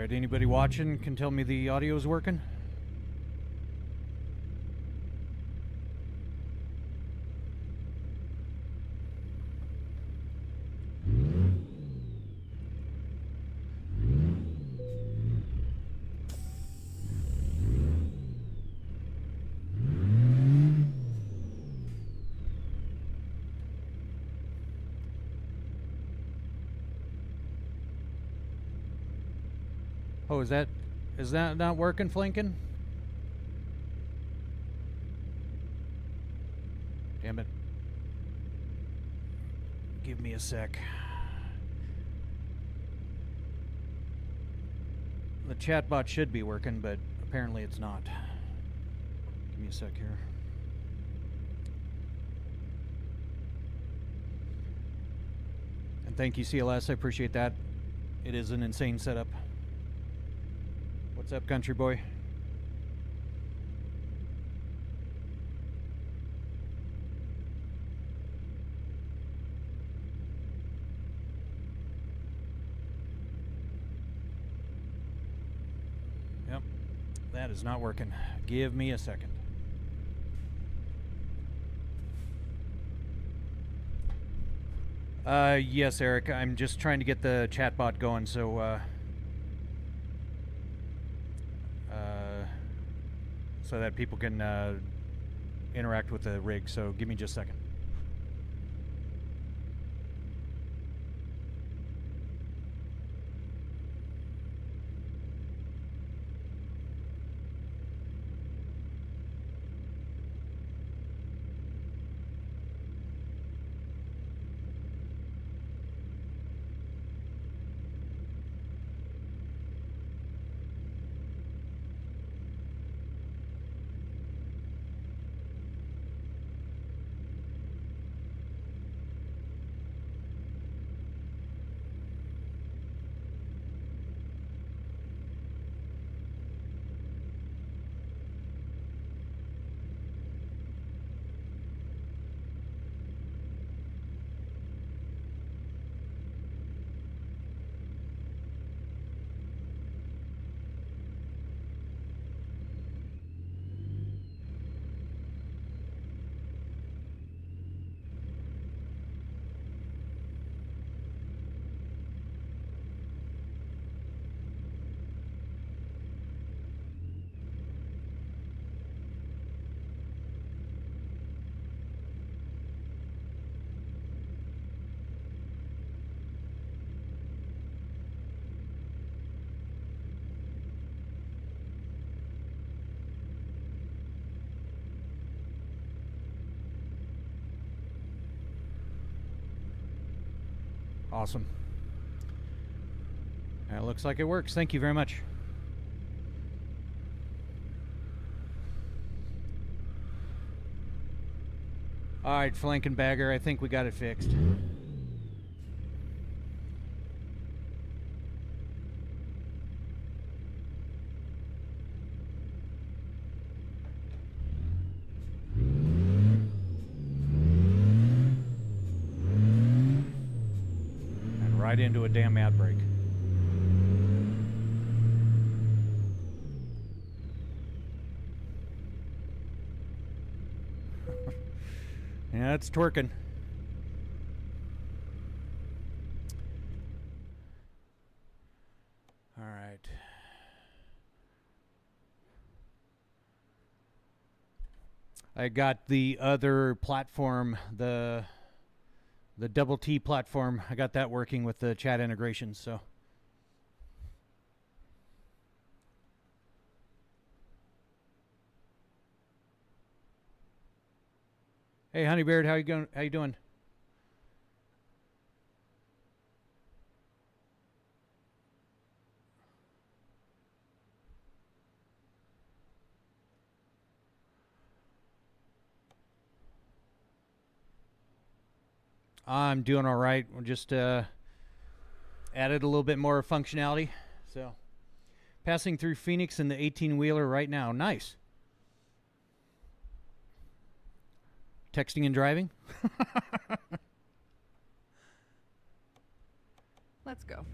Alright, anybody watching can tell me the audio is working? Oh, is that not working, Flinkin? Damn it. Give me a sec. The chatbot should be working, but apparently it's not. Give me a sec here. And thank you, CLS. I appreciate that. It is an insane setup. What's up, country boy? Yep, that is not working. Give me a second. Yes, Eric. I'm just trying to get the chatbot going, so so that people can interact with the rig. So give me just a second. Awesome. It looks like it works. Thank you very much. Alright, Flankenbagger, I think we got it fixed. Right into a damn ad break. Yeah, it's twerking. All right. I got the other platform, the double T platform. I got that working with the chat integration, so. Hey, Honeybeard, how you going? How you doing? I'm doing all right. We just added a little bit more functionality. So, passing through Phoenix in the 18-wheeler right now. Nice. Texting and driving? Let's go.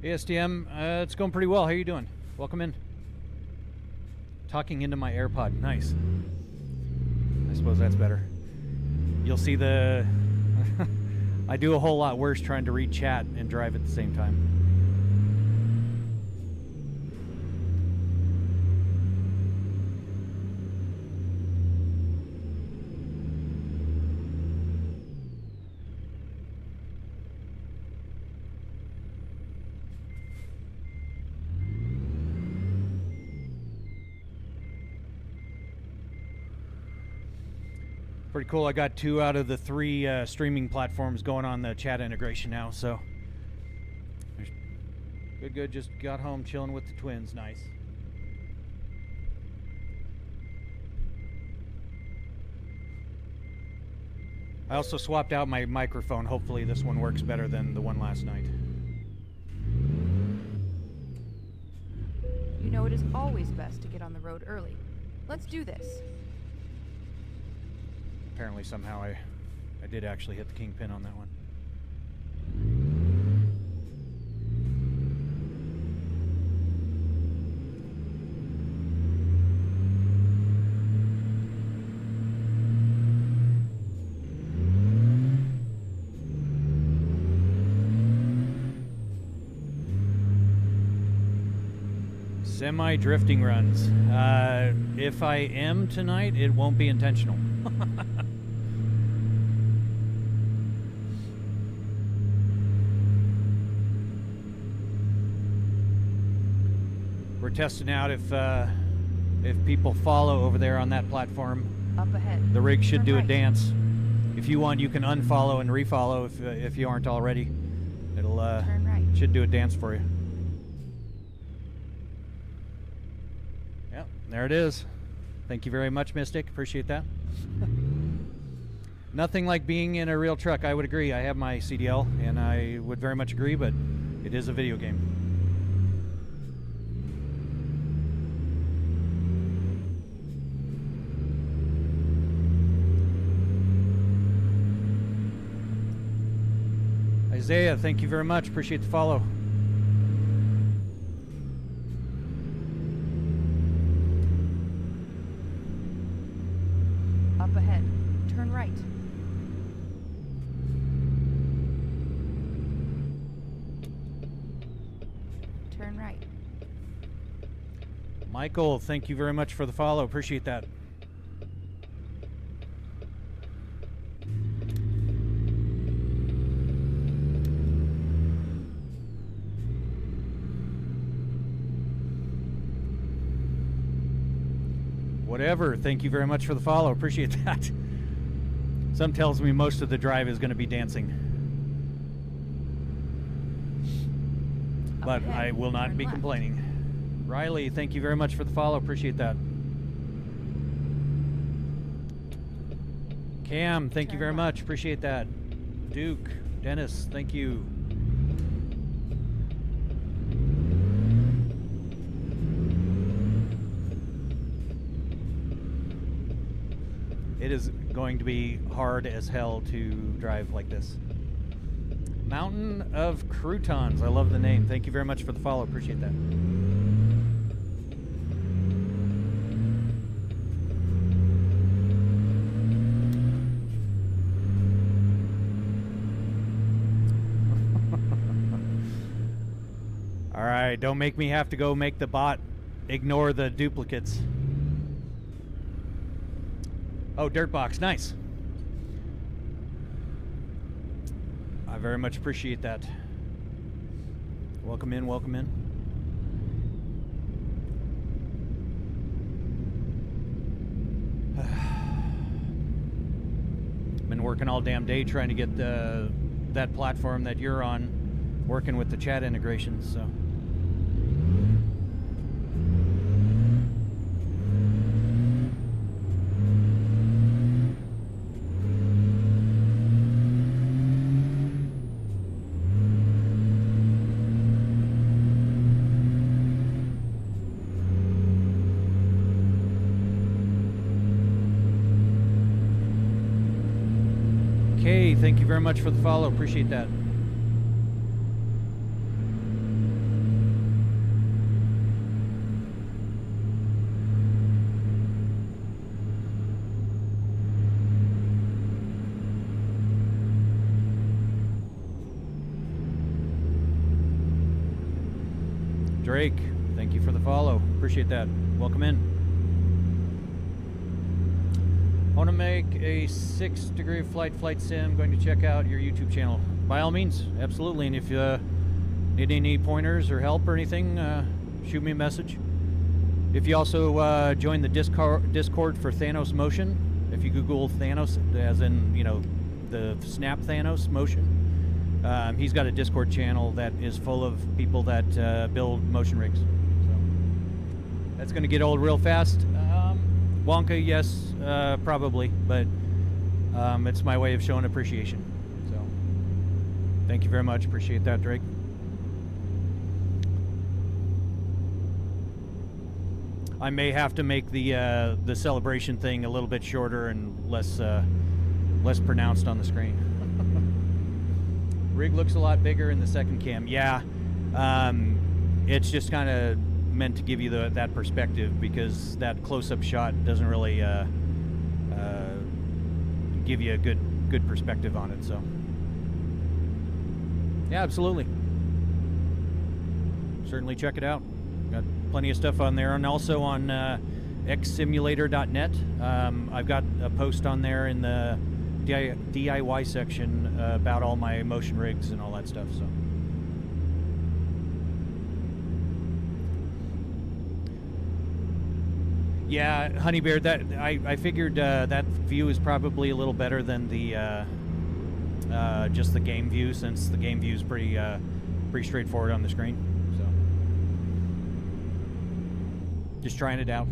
ASDM, it's going pretty well. How are you doing? Welcome in. Talking into my AirPod. Nice. I suppose that's better. You'll see the... I do a whole lot worse trying to read chat and drive at the same time. Pretty cool. I got 2 out of the 3 streaming platforms going on the chat integration now, so good. Just got home chilling with the twins. Nice. I also swapped out my microphone. Hopefully this one works better than the one last night. You know it is always best to get on the road early. Let's do this. Apparently somehow I did actually hit the kingpin on that one. Semi-drifting runs. If I am tonight, it won't be intentional. We're testing out if people follow over there on that platform. Up ahead. The rig should Turn do right. a dance. If you want, you can unfollow and refollow if you aren't already. It'll Turn right. should do a dance for you. Yep, there it is. Thank you very much, Mystic. Appreciate that. Nothing like being in a real truck. I would agree. I have my CDL, and I would very much agree, but it is a video game. Isaiah, thank you very much. Appreciate the follow. Up ahead. Turn right. Turn right. Michael, thank you very much for the follow. Appreciate that. Whatever. Thank you very much for the follow. Appreciate that. Some tells me most of the drive is going to be dancing. But I will not be complaining. Riley, thank you very much for the follow. Appreciate that. Cam, thank you very much. Appreciate that. Duke, Dennis, thank you. It is going to be hard as hell to drive like this. Mountain of Croutons. I love the name. Thank you very much for the follow. Appreciate that. All right, don't make me have to go make the bot ignore the duplicates. Oh, Dirtbox, nice. I very much appreciate that. Welcome in, welcome in. Been working all damn day trying to get that platform that you're on, working with the chat integrations, so. Thank you very much for the follow. Appreciate that. Drake, thank you for the follow. Appreciate that. Welcome in. I want to make a 6-degree flight sim. Going to check out your YouTube channel. By all means, absolutely. And if you need any pointers or help or anything, shoot me a message. If you also join the Discord for Thanos Motion, if you Google Thanos, as in, you know, the Snap Thanos Motion, he's got a Discord channel that is full of people that build motion rigs. So that's going to get old real fast. Wonka, yes, probably, but it's my way of showing appreciation. So thank you very much. Appreciate that, Drake. I may have to make the celebration thing a little bit shorter and less pronounced on the screen. Rig looks a lot bigger in the second cam. Yeah, it's just kind of meant to give you that perspective, because that close-up shot doesn't really give you a good perspective on it. So yeah, absolutely, certainly check it out. Got plenty of stuff on there, and also on xsimulator.net. I've got a post on there in the DIY section about all my motion rigs and all that stuff. So yeah, Honeybeard, that I figured that view is probably a little better than the just the game view, since the game view is pretty straightforward on the screen. So just trying it out.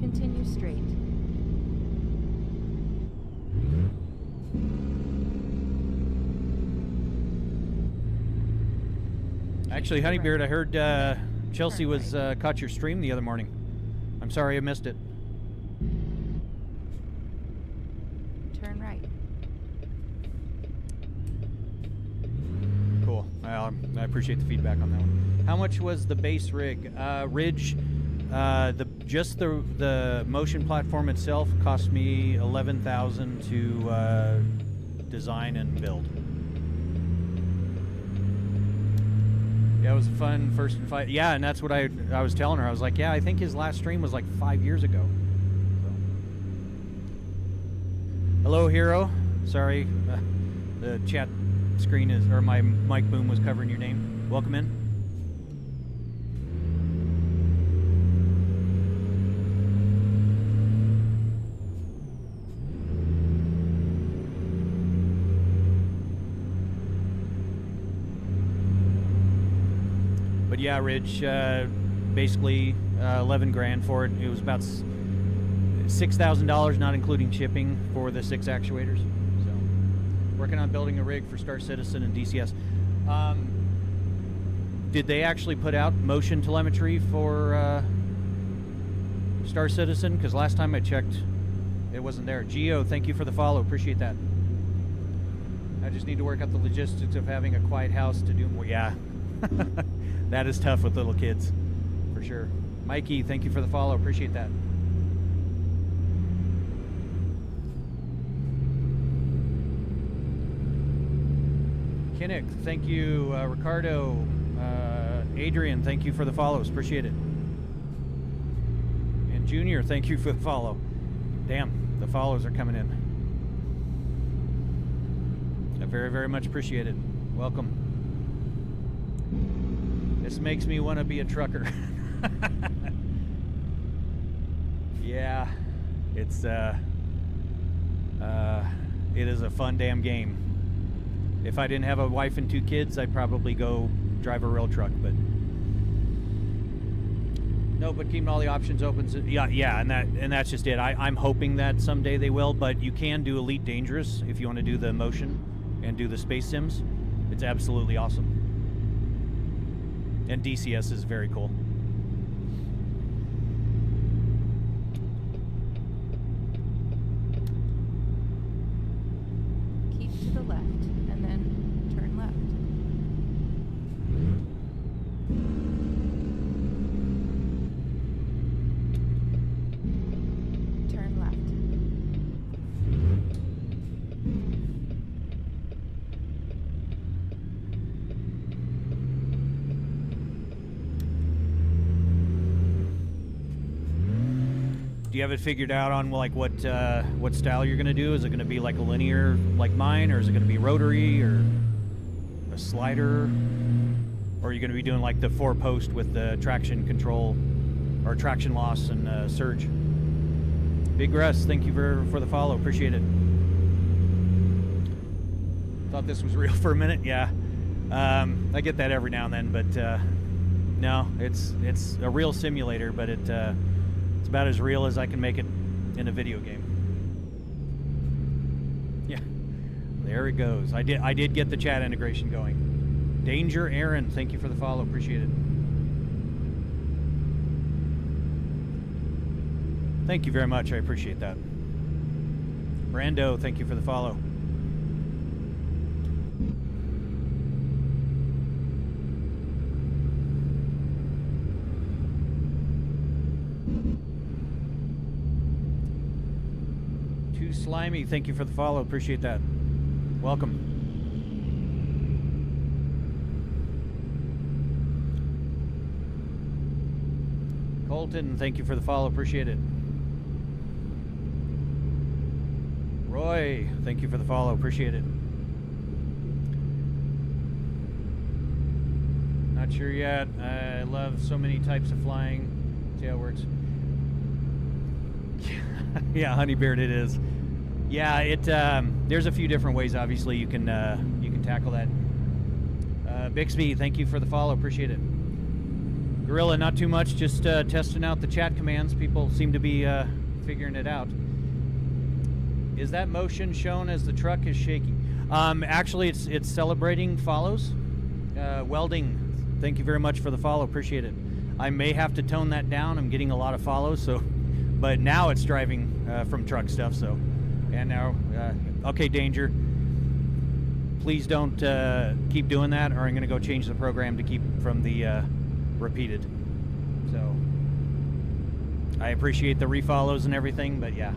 Continue straight. Actually, Honeybeard, I heard Chelsea was caught your stream the other morning. I'm sorry I missed it. Turn right. Cool. Well, I appreciate the feedback on that one. How much was the base rig? Ridge, just the motion platform itself cost me $11,000 to design and build. Yeah, it was a fun first fight. Yeah, and that's what I was telling her. I was like, yeah, I think his last stream was like 5 years ago. So. Hello, Hero. Sorry, the chat screen is, or my mic boom was covering your name. Welcome in. But yeah, Ridge, basically 11 grand for it. It was about $6,000, not including shipping, for the 6 actuators. So, working on building a rig for Star Citizen and DCS. Did they actually put out motion telemetry for Star Citizen? Because last time I checked, it wasn't there. Geo, thank you for the follow. Appreciate that. I just need to work out the logistics of having a quiet house to do more. Yeah. That is tough with little kids, for sure. Mikey, thank you for the follow. Appreciate that. Kinnick, thank you. Ricardo, Adrian, thank you for the follows. Appreciate it. And Junior, thank you for the follow. Damn, the follows are coming in. I very, very much appreciate it. Welcome. This makes me want to be a trucker. Yeah, it's it is a fun damn game. If I didn't have a wife and 2 kids, I'd probably go drive a rail truck, but no. But keeping all the options open, so yeah, and that's just it. I'm hoping that someday they will, but you can do Elite Dangerous if you want to do the motion and do the space sims. It's absolutely awesome. And DCS is very cool. Keep to the left, and then turn left. Turn left. Do you have it figured out on like what style you're gonna do? Is it gonna be like a linear like mine, or is it gonna be rotary or a slider, or are you gonna be doing like the 4-post with the traction control or traction loss and surge? Big Russ, thank you for the follow. Appreciate it. Thought this was real for a minute. Yeah, I get that every now and then, but no, it's a real simulator, but it's about as real as I can make it in a video game. Yeah, there it goes. I did get the chat integration going. Danger Aaron, thank you for the follow. Appreciate it. Thank you very much. I appreciate that. Brando, thank you for the follow. Too Slimy, thank you for the follow. Appreciate that. Welcome. Colton, thank you for the follow. Appreciate it. Roy, thank you for the follow. Appreciate it. Not sure yet. I love so many types of flying. See how it works. Yeah, Honeybeard, it is. Yeah, it. There's a few different ways. Obviously, you can tackle that. Bixby, thank you for the follow. Appreciate it. Gorilla, not too much. Just testing out the chat commands. People seem to be figuring it out. Is that motion shown as the truck is shaking? Actually, it's celebrating follows. Welding, thank you very much for the follow. Appreciate it. I may have to tone that down. I'm getting a lot of follows, so, but now it's driving from truck stuff. So, and now, okay, Danger. Please don't keep doing that, or I'm going to go change the program to keep from the repeated. So, I appreciate the refollows and everything, but yeah.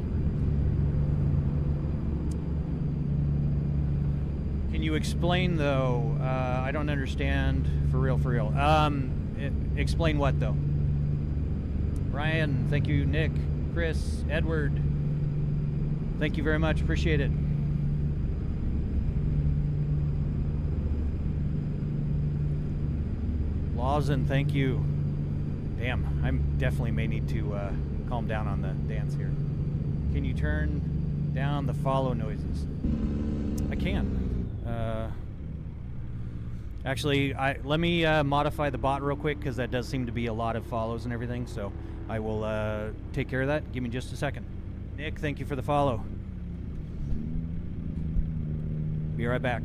Can you explain though? I don't understand for real. Explain what though? Ryan, thank you. Nick, Chris, Edward, thank you very much. Appreciate it. Lawson, thank you. Damn, I definitely may need to calm down on the dance here. Can you turn down the follow noises? I can. Actually, let me modify the bot real quick, because that does seem to be a lot of follows and everything, so I will take care of that. Give me just a second. Nick, thank you for the follow. Be right back.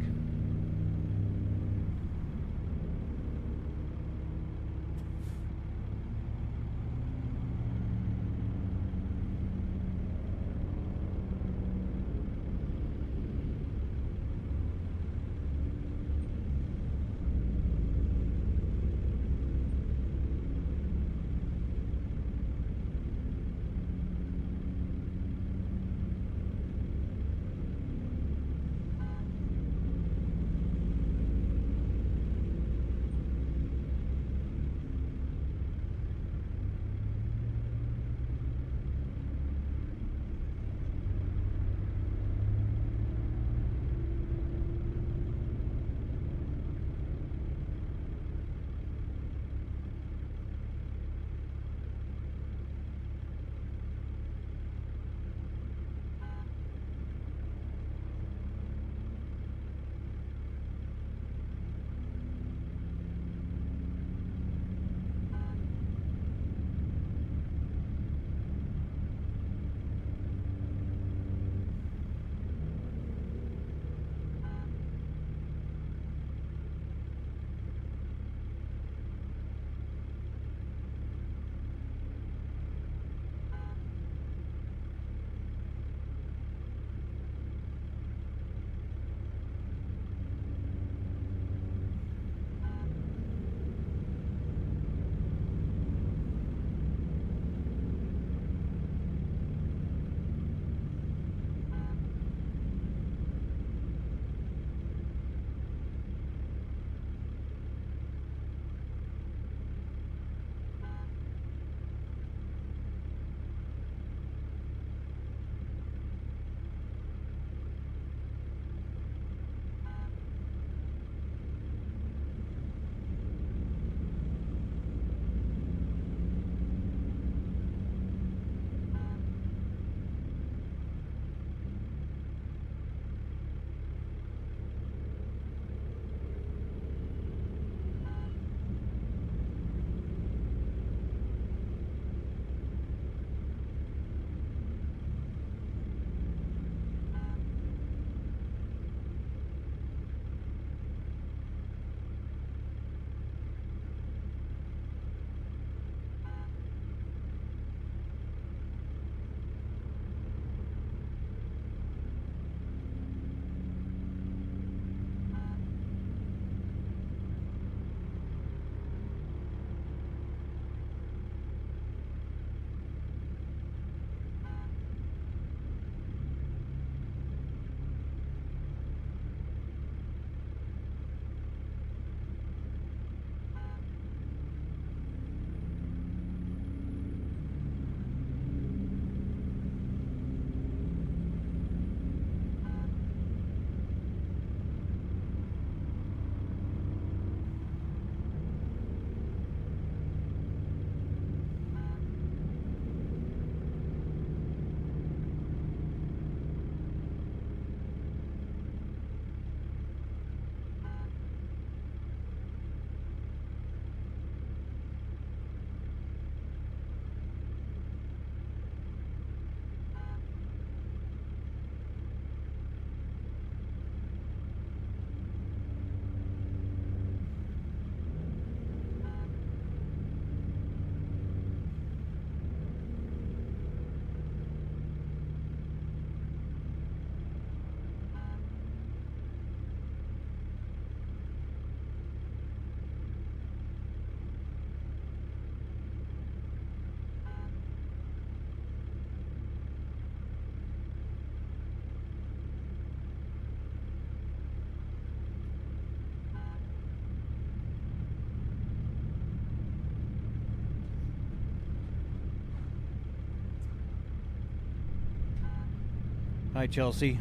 Hi, Chelsea.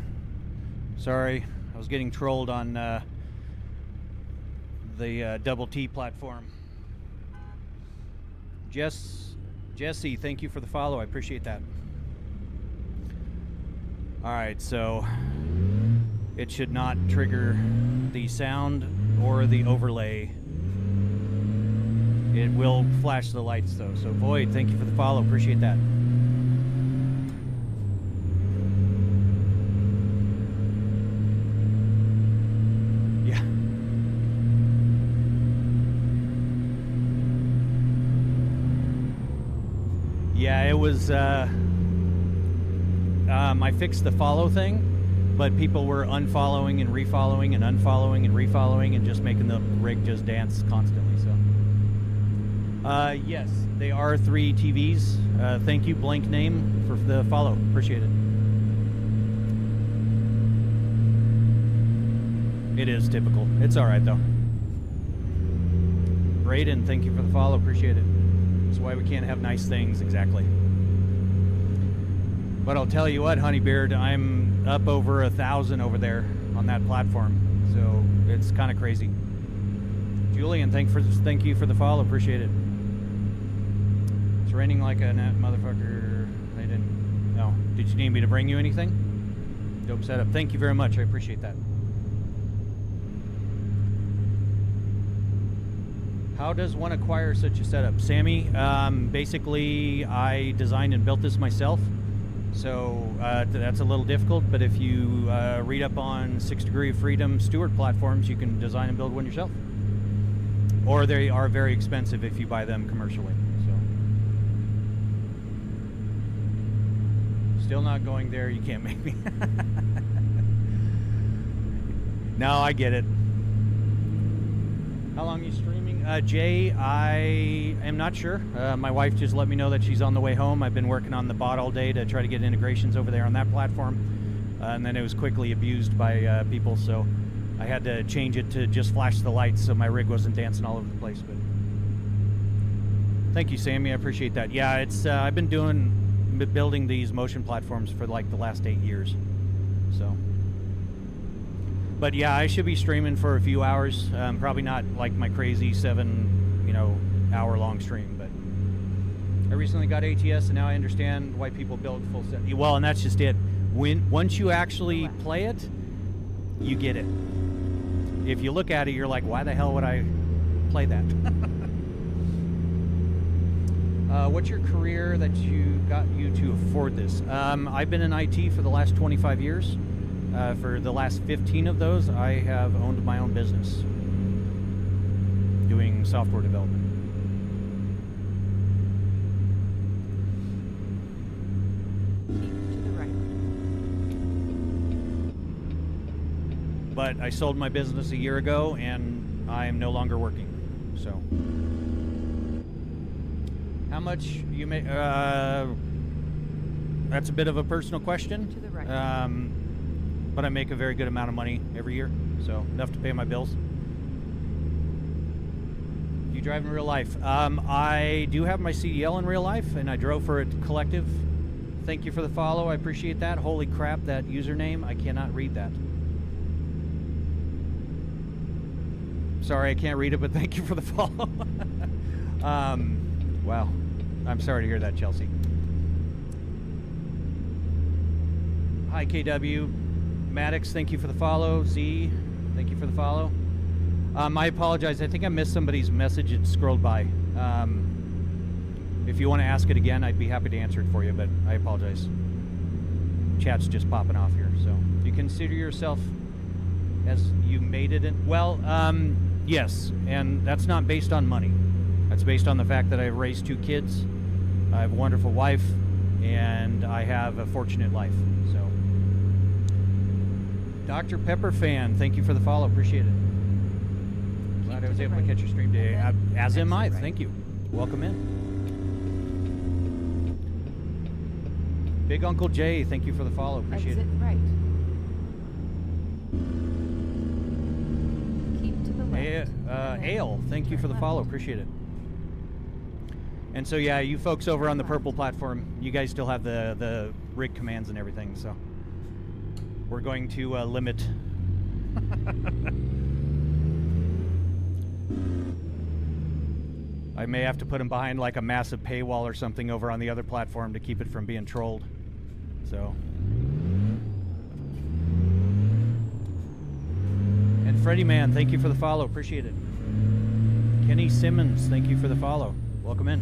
Sorry, I was getting trolled on the Double T platform. Jesse, thank you for the follow. I appreciate that. All right, so it should not trigger the sound or the overlay. It will flash the lights though. So Void, thank you for the follow. Appreciate that. Yeah. Yeah, it was I fixed the follow thing, but people were unfollowing and refollowing and unfollowing and refollowing and just making the rig just dance constantly. So yes, they are 3 TVs. Thank you, Blank Name, for the follow. Appreciate it. It is typical. It's all right, though. Brayden, thank you for the follow. Appreciate it. That's why we can't have nice things, exactly. But I'll tell you what, Honeybeard, I'm up over 1,000 over there on that platform. So it's kind of crazy. Julian, thank you for the follow. Appreciate it. It's raining like a motherfucker. They didn't. No. Did you need me to bring you anything? Dope setup. Thank you very much. I appreciate that. How does one acquire such a setup? Sammy, basically I designed and built this myself. So that's a little difficult, but if you read up on 6 Degree of Freedom Stewart platforms, you can design and build one yourself. Or they are very expensive if you buy them commercially. So still not going there. You can't make me. No, I get it. How long are you streaming? Jay, I am not sure. My wife just let me know that she's on the way home. I've been working on the bot all day to try to get integrations over there on that platform. And then it was quickly abused by people, so I had to change it to just flash the lights so my rig wasn't dancing all over the place. But thank you, Sammy. I appreciate that. Yeah, it's I've been building these motion platforms for like the last 8 years. So. But yeah, I should be streaming for a few hours. Probably not like my crazy 7-hour-long stream, but I recently got ATS, and now I understand why people build full set. Well, and that's just it. Once you actually play it, you get it. If you look at it, you're like, why the hell would I play that? What's your career that got you to afford this? I've been in IT for the last 25 years. For the last 15 of those, I have owned my own business doing software development. Keep to the right. But I sold my business a year ago, and I am no longer working. So, how much you make? That's a bit of a personal question. To the right. But I make a very good amount of money every year, so enough to pay my bills. You drive in real life? I do have my CDL in real life, and I drove for a collective. Thank you for the follow. I appreciate that. Holy crap, that username, I cannot read that. Sorry, I can't read it, but thank you for the follow. Wow. I'm sorry to hear that, Chelsea. Hi, KW. Maddox, thank you for the follow. Z, thank you for the follow. I apologize. I think I missed somebody's message. It scrolled by. If you want to ask it again, I'd be happy to answer it for you, but I apologize. Chat's just popping off here. So, you consider yourself as you made it in? Well, yes, and that's not based on money. That's based on the fact that I've raised 2 kids. I have a wonderful wife, and I have a fortunate life. So, Dr. Pepper fan, thank you for the follow. Appreciate it. Glad I was able to catch your stream today. As am I. Thank you. Welcome in. Big Uncle Jay, thank you for the follow. Appreciate it. Exit right. Keep to the left. Ale, thank you for the follow. Appreciate it. And so, yeah, you folks over on the purple platform, you guys still have the rig commands and everything, so we're going to limit. I may have to put him behind like a massive paywall or something over on the other platform to keep it from being trolled. So. And Freddie Man, thank you for the follow. Appreciate it. Kenny Simmons, thank you for the follow. Welcome in.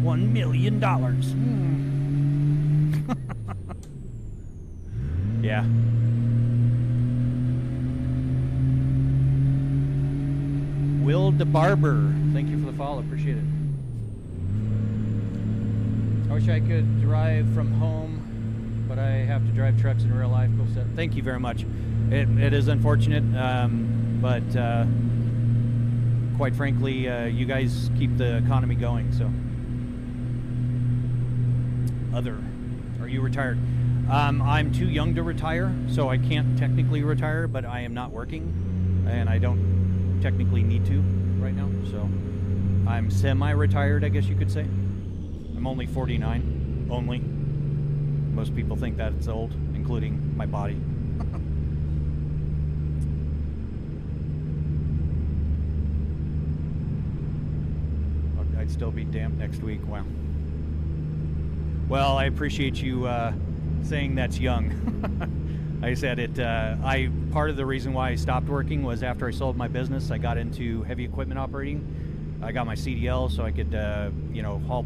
$1 million. Yeah. Will DeBarber, thank you for the follow. Appreciate it. I wish I could drive from home, but I have to drive trucks in real life. Cool set. Thank you very much. It is unfortunate, but quite frankly, you guys keep the economy going. So, are you retired? I'm too young to retire, so I can't technically retire, but I am not working, and I don't technically need to right now. So, I'm semi-retired, I guess you could say. I'm only 49. Only. Most people think that it's old, including my body. I'd still be damp next week. Wow. Well, I appreciate you saying that's young. Like I said, part of the reason why I stopped working was after I sold my business, I got into heavy equipment operating. I got my CDL so I could, haul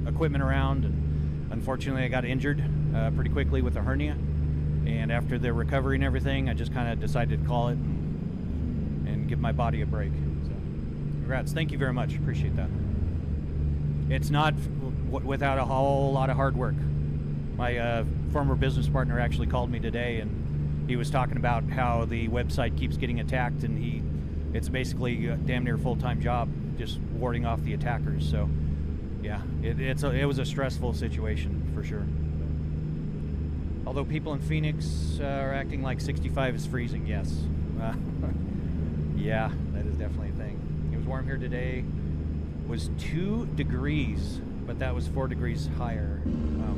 equipment around, and unfortunately I got injured pretty quickly with a hernia, and after the recovery and everything, I just kind of decided to call it and give my body a break. So congrats. Thank you very much. Appreciate that. It's not without a whole lot of hard work. My former business partner actually called me today, and he was talking about how the website keeps getting attacked, and it's basically a damn near full-time job just warding off the attackers. So yeah, it was a stressful situation for sure. Although people in Phoenix are acting like 65 is freezing, yes. Yeah, that is definitely a thing. It was warm here today. It was 2 degrees, but that was 4 degrees higher. Wow.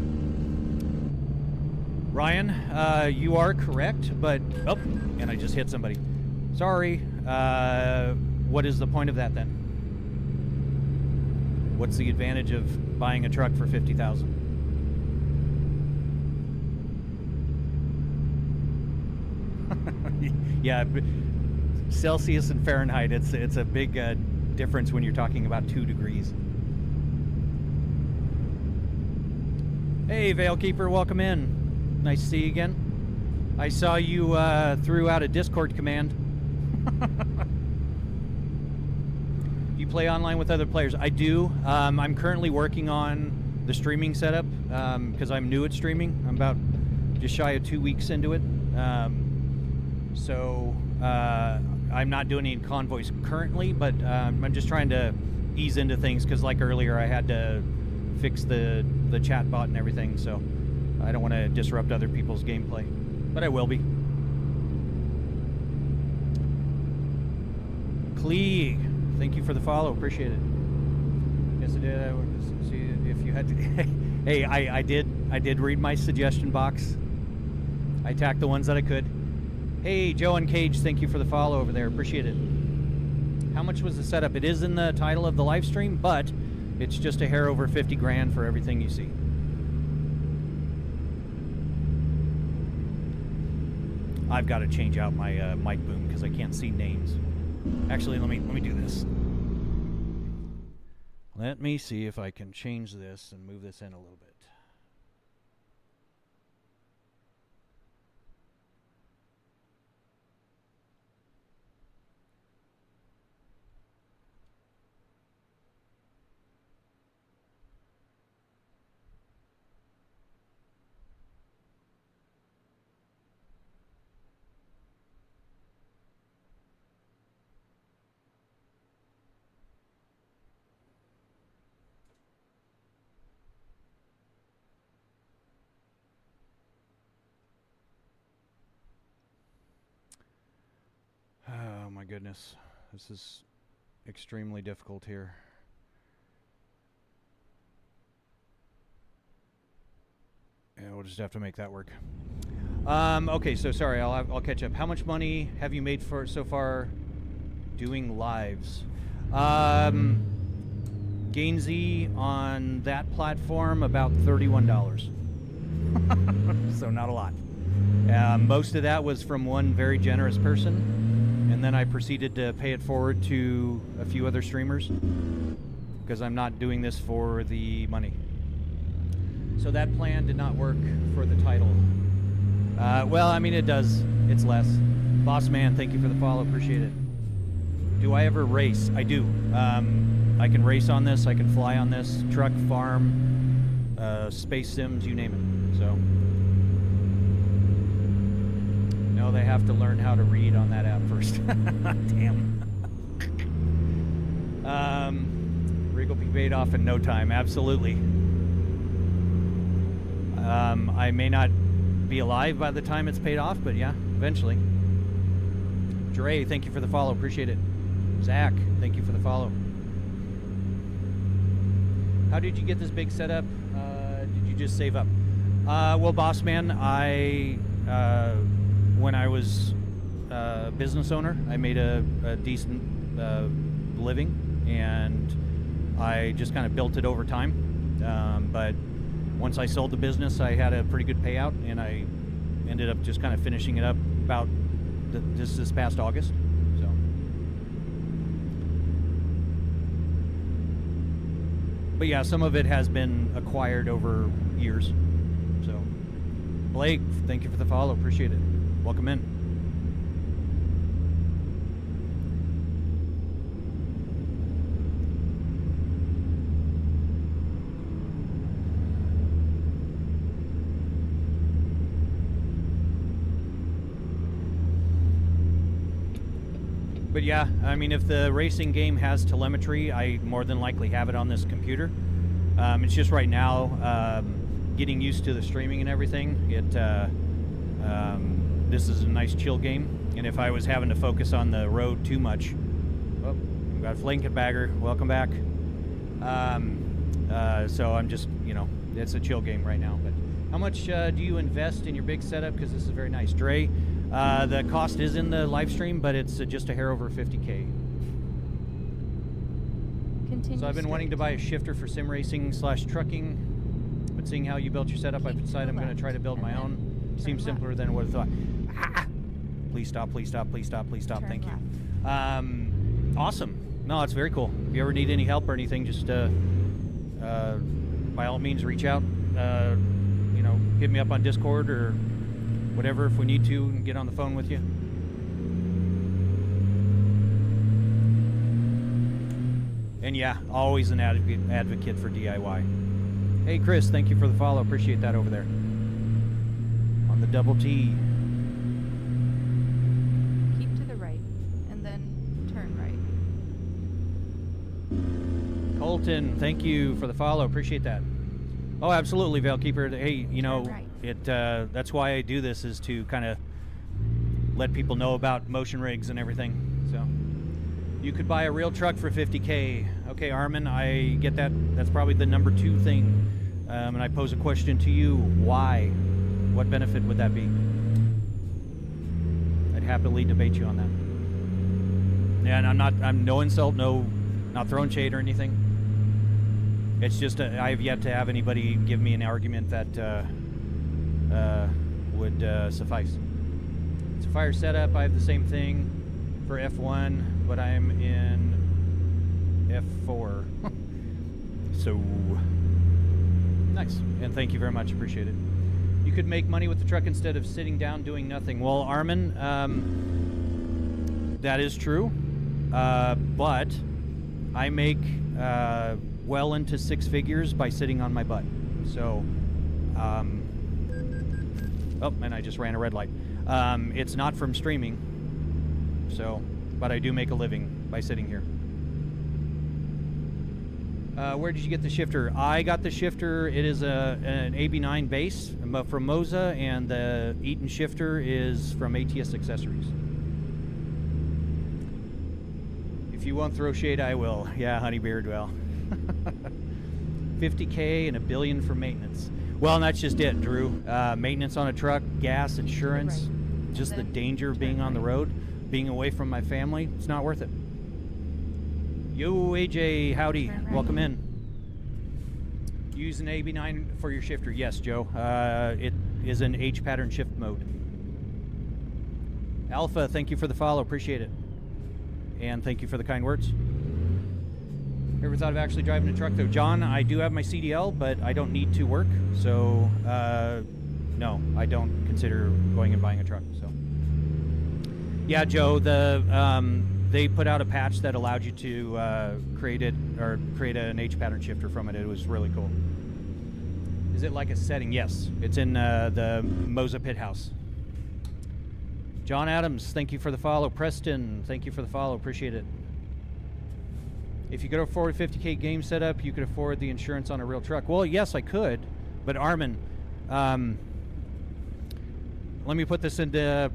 Ryan, you are correct, but oh, and I just hit somebody. Sorry. What is the point of that then? What's the advantage of buying a truck for $50,000? Yeah, Celsius and Fahrenheit. It's a big difference when you're talking about 2 degrees. Hey, Veilkeeper, welcome in. Nice to see you again. I saw you threw out a Discord command. You play online with other players? I do. I'm currently working on the streaming setup because I'm new at streaming. I'm about just shy of 2 weeks into it. So I'm not doing any convoys currently, but I'm just trying to ease into things because, like earlier, I had to fix the chat bot and everything. So I don't want to disrupt other people's gameplay, but I will be. Klee, thank you for the follow. Appreciate it. Yes, I did. I wanted to see if you had to. Hey, I did read my suggestion box. I attacked the ones that I could. Hey, Joe and Cage, thank you for the follow over there. Appreciate it. How much was the setup? It is in the title of the live stream, but it's just a hair over 50 grand for everything you see. I've got to change out my mic boom because I can't see names. Actually, let me do this. Let me see if I can change this and move this in a little bit. Oh my goodness, this is extremely difficult here. Yeah, we'll just have to make that work. Okay, so sorry, I'll catch up. How much money have you made for so far doing lives? Gainsy on that platform about $31. So not a lot. Most of that was from one very generous person, and then I proceeded to pay it forward to a few other streamers because I'm not doing this for the money. So that plan did not work for the title. Well, I mean, it does. It's less. Boss Man, thank you for the follow. Appreciate it. Do I ever race? I do. I can race on this. I can fly on this. Truck, farm, space sims, you name it. So, no, they have to learn how to read on that app first. Damn. Rig will be paid off in no time. Absolutely. I may not be alive by the time it's paid off, but yeah, eventually. Dre, thank you for the follow. Appreciate it. Zach, thank you for the follow. How did you get this big setup? Did you just save up? Well, boss man, when I was a business owner, I made a decent living, and I just kind of built it over time. But once I sold the business, I had a pretty good payout, and I ended up just kind of finishing it up about this past August. So, but yeah, some of it has been acquired over years. So, Blake, thank you for the follow. Appreciate it. Welcome in. But yeah, I mean, if the racing game has telemetry, I more than likely have it on this computer. It's just right now, getting used to the streaming and everything. This is a nice chill game, and if I was having to focus on the road too much, oh, we've got Flankenbagger, welcome back. So I'm just, you know, it's a chill game right now. But how much do you invest in your big setup? Because this is very nice. Dre, the cost is in the live stream, but it's just a hair over 50K. So I've been wanting to buy a shifter for sim racing / trucking, but seeing how you built your setup, I've decided I'm going to try to build my own. Seems simpler than what I thought. Ah! Please stop, please stop, please stop, please stop. Thank you. Awesome. No, it's very cool. If you ever need any help or anything, just by all means reach out. You know, hit me up on Discord or whatever if we need to, and get on the phone with you. And yeah, always an advocate for DIY. Hey Chris, thank you for the follow. Appreciate that over there. On the double T. Keep to the right, and then turn right. Colton, thank you for the follow. Appreciate that. Oh, absolutely, Valkeeper. Hey, you know, that's why I do this, is to kind of let people know about motion rigs and everything. So, you could buy a real truck for 50K. Okay, Armin, I get that. That's probably the number 2 thing. And I pose a question to you. Why? What benefit would that be? I'd happily debate you on that. Yeah, and I'm no insult, not throwing shade or anything. It's just I have yet to have anybody give me an argument that would suffice. It's a fire setup. I have the same thing for F1, but I'm in F4. So nice, and thank you very much. Appreciate it. You could make money with the truck instead of sitting down doing nothing. Well, Armin, that is true, but I make well into 6 figures by sitting on my butt. So, oh, and I just ran a red light. It's not from streaming, so, but I do make a living by sitting here. Where did you get the shifter? I got the shifter. It is an AB9 base from Moza, and the Eaton shifter is from ATS Accessories. If you won't throw shade, I will. Yeah, Honeybeard, well. 50K and $1 billion for maintenance. Well, and that's just it, Drew. Maintenance on a truck, gas, insurance, Right. just the Then danger of being turn on the right. road, being away from my family. It's not worth it. Yo, AJ, howdy. Turn right. Welcome in. Use an AB9 for your shifter. Yes, Joe. It is an H pattern shift mode. Alpha, thank you for the follow. Appreciate it. And thank you for the kind words. Ever thought of actually driving a truck, though? John, I do have my CDL, but I don't need to work. So, no, I don't consider going and buying a truck. So, yeah, Joe, they put out a patch that allowed you to create an H pattern shifter from it. It was really cool. Is it like a setting? Yes, it's in the Moza Pit House. John Adams, thank you for the follow. Preston, thank you for the follow. Appreciate it. If you could afford a 50K game setup, you could afford the insurance on a real truck. Well, yes, I could, but Armin, let me put this into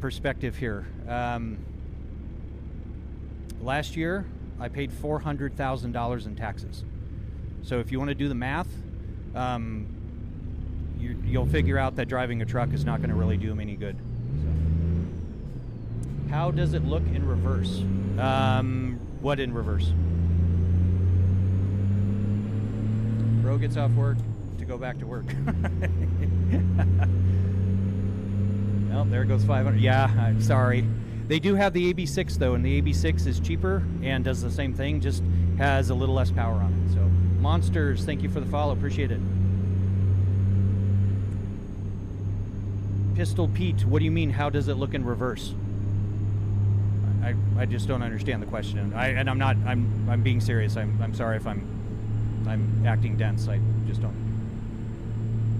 perspective here. Last year, I paid $400,000 in taxes. So if you want to do the math, you'll figure out that driving a truck is not going to really do them any good. So, how does it look in reverse? What in reverse? Bro gets off work to go back to work. Well, there goes 500. Yeah, I'm sorry. They do have the AB6 though, and the AB6 is cheaper and does the same thing, just has a little less power on it. So, Monsters, thank you for the follow. Appreciate it. Pistol Pete, what do you mean? How does it look in reverse? I just don't understand the question. I'm being serious. I'm sorry if I'm acting dense. I just don't.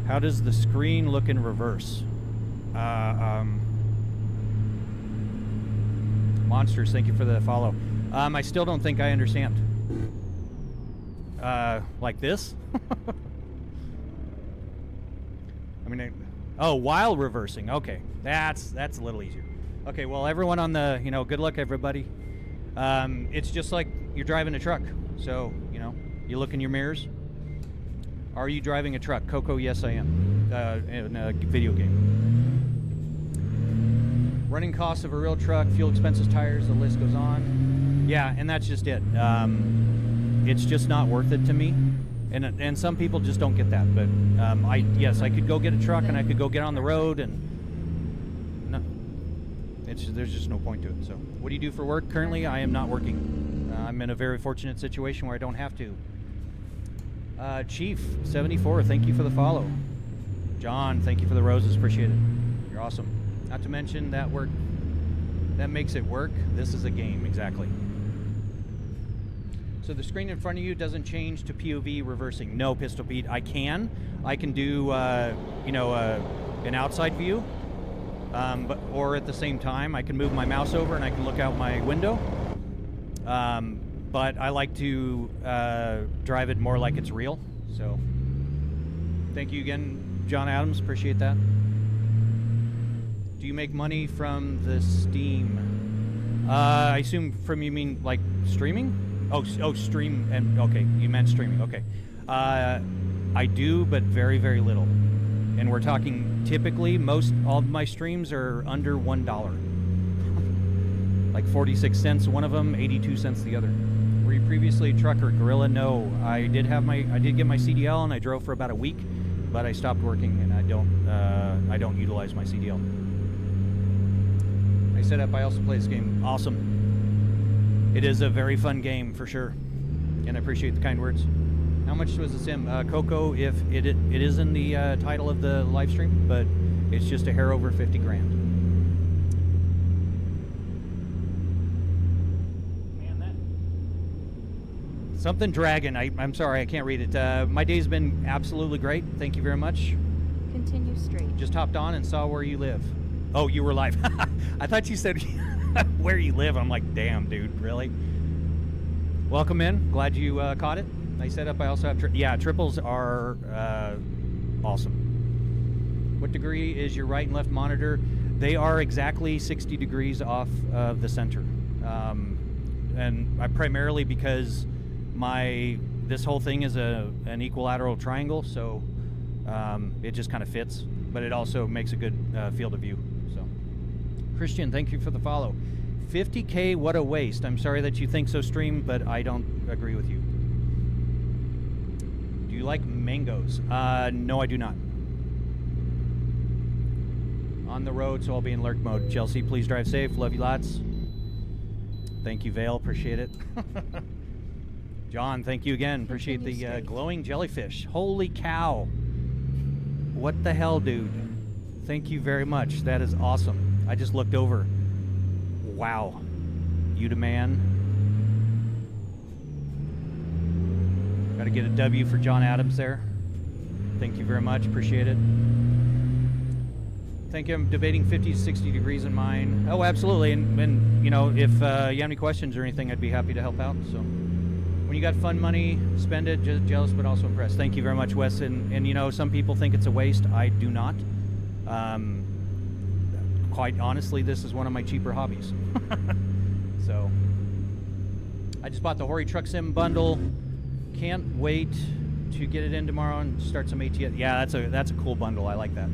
How does the screen look in reverse? Monsters, thank you for the follow. I still don't think I understand. Like this? I mean, oh, while reversing. Okay, that's a little easier. Okay, well, everyone on the, good luck, everybody. It's just like you're driving a truck. So, you look in your mirrors. Are you driving a truck? Coco, yes, I am. In a video game. Running costs of a real truck, fuel expenses, tires, the list goes on. Yeah, and that's just it. It's just not worth it to me. And some people just don't get that. But yes, I could go get a truck and I could go get on the road and no, there's just no point to it. So, what do you do for work? Currently, I am not working. I'm in a very fortunate situation where I don't have to. Chief 74, thank you for the follow. John, thank you for the roses. Appreciate it. You're awesome. Not to mention that makes it work. This is a game, exactly. So the screen in front of you doesn't change to POV reversing. No, Pistol Pete, I can do an outside view, or at the same time I can move my mouse over and I can look out my window. But I like to drive it more like it's real. So thank you again, John Adams. Appreciate that. Do you make money from the Steam? I assume from you mean like streaming? Oh, stream, and okay, you meant streaming. Okay, I do, but very, very little. And we're talking typically all of my streams are under $1. Like 46 cents one of them, 82 cents the other. Were you previously a trucker, Gorilla? No, I did get my CDL and I drove for about a week, but I stopped working and I don't utilize my CDL. I said up. I also play this game. Awesome. It is a very fun game for sure, and I appreciate the kind words. How much was the sim? Coco, if it is in the title of the live stream, but it's just a hair over 50 grand. Something Dragon. I'm sorry, I can't read it. My day's been absolutely great. Thank you very much. Continue straight. Just hopped on and saw where you live. Oh, you were live. I thought you said where you live. I'm like, damn, dude, really? Welcome in. Glad you caught it. Nice setup. I also have triples are awesome. What degree is your right and left monitor? They are exactly 60 degrees off of the center, and I primarily because this whole thing is an equilateral triangle. So It just kind of fits, but it also makes a good field of view. So, Christian, thank you for the follow. 50K, what a waste. I'm sorry that you think so, stream, but I don't agree with you. Do you like mangoes? No, I do not. On the road, so I'll be in lurk mode. Chelsea, please drive safe. Love you lots. Thank you, Vale. Appreciate it. John, thank you again. Appreciate the glowing jellyfish. Holy cow. What the hell, dude? Thank you very much. That is awesome. I just looked over. Wow. You the man. Got to get a W for John Adams there. Thank you very much. Appreciate it. Thank you. I'm debating 50 to 60 degrees in mine. Oh, absolutely. And you know, if you have any questions or anything, I'd be happy to help out. So when you got fun money, spend it. Just jealous, but also impressed. Thank you very much, Wes. And you know, some people think it's a waste. I do not. Quite honestly, this is one of my cheaper hobbies. So I just bought the Hori Truck Sim bundle. Can't wait to get it in tomorrow and start some ATS. Yeah, that's a cool bundle. I like that.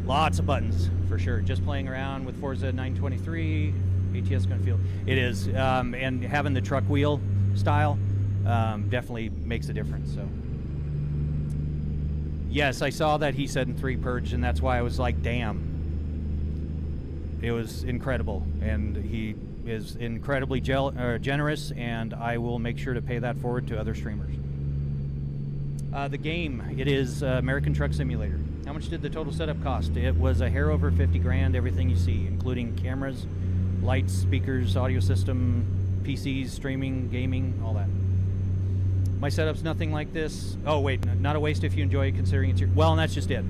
Lots of buttons for sure. Just playing around with Forza 923. ATS is going to feel it is, and having the truck wheel style definitely makes a difference. So yes, I saw that he said in 3 purge, and that's why I was like, damn. It was incredible, and he is incredibly generous, and I will make sure to pay that forward to other streamers. The game, it is American Truck Simulator. How much did the total setup cost? It was a hair over 50 grand, everything you see, including cameras, lights, speakers, audio system, PCs, streaming, gaming, all that. My setup's nothing like this. Oh, wait, not a waste if you enjoy it, considering it's your... Well, and that's just it.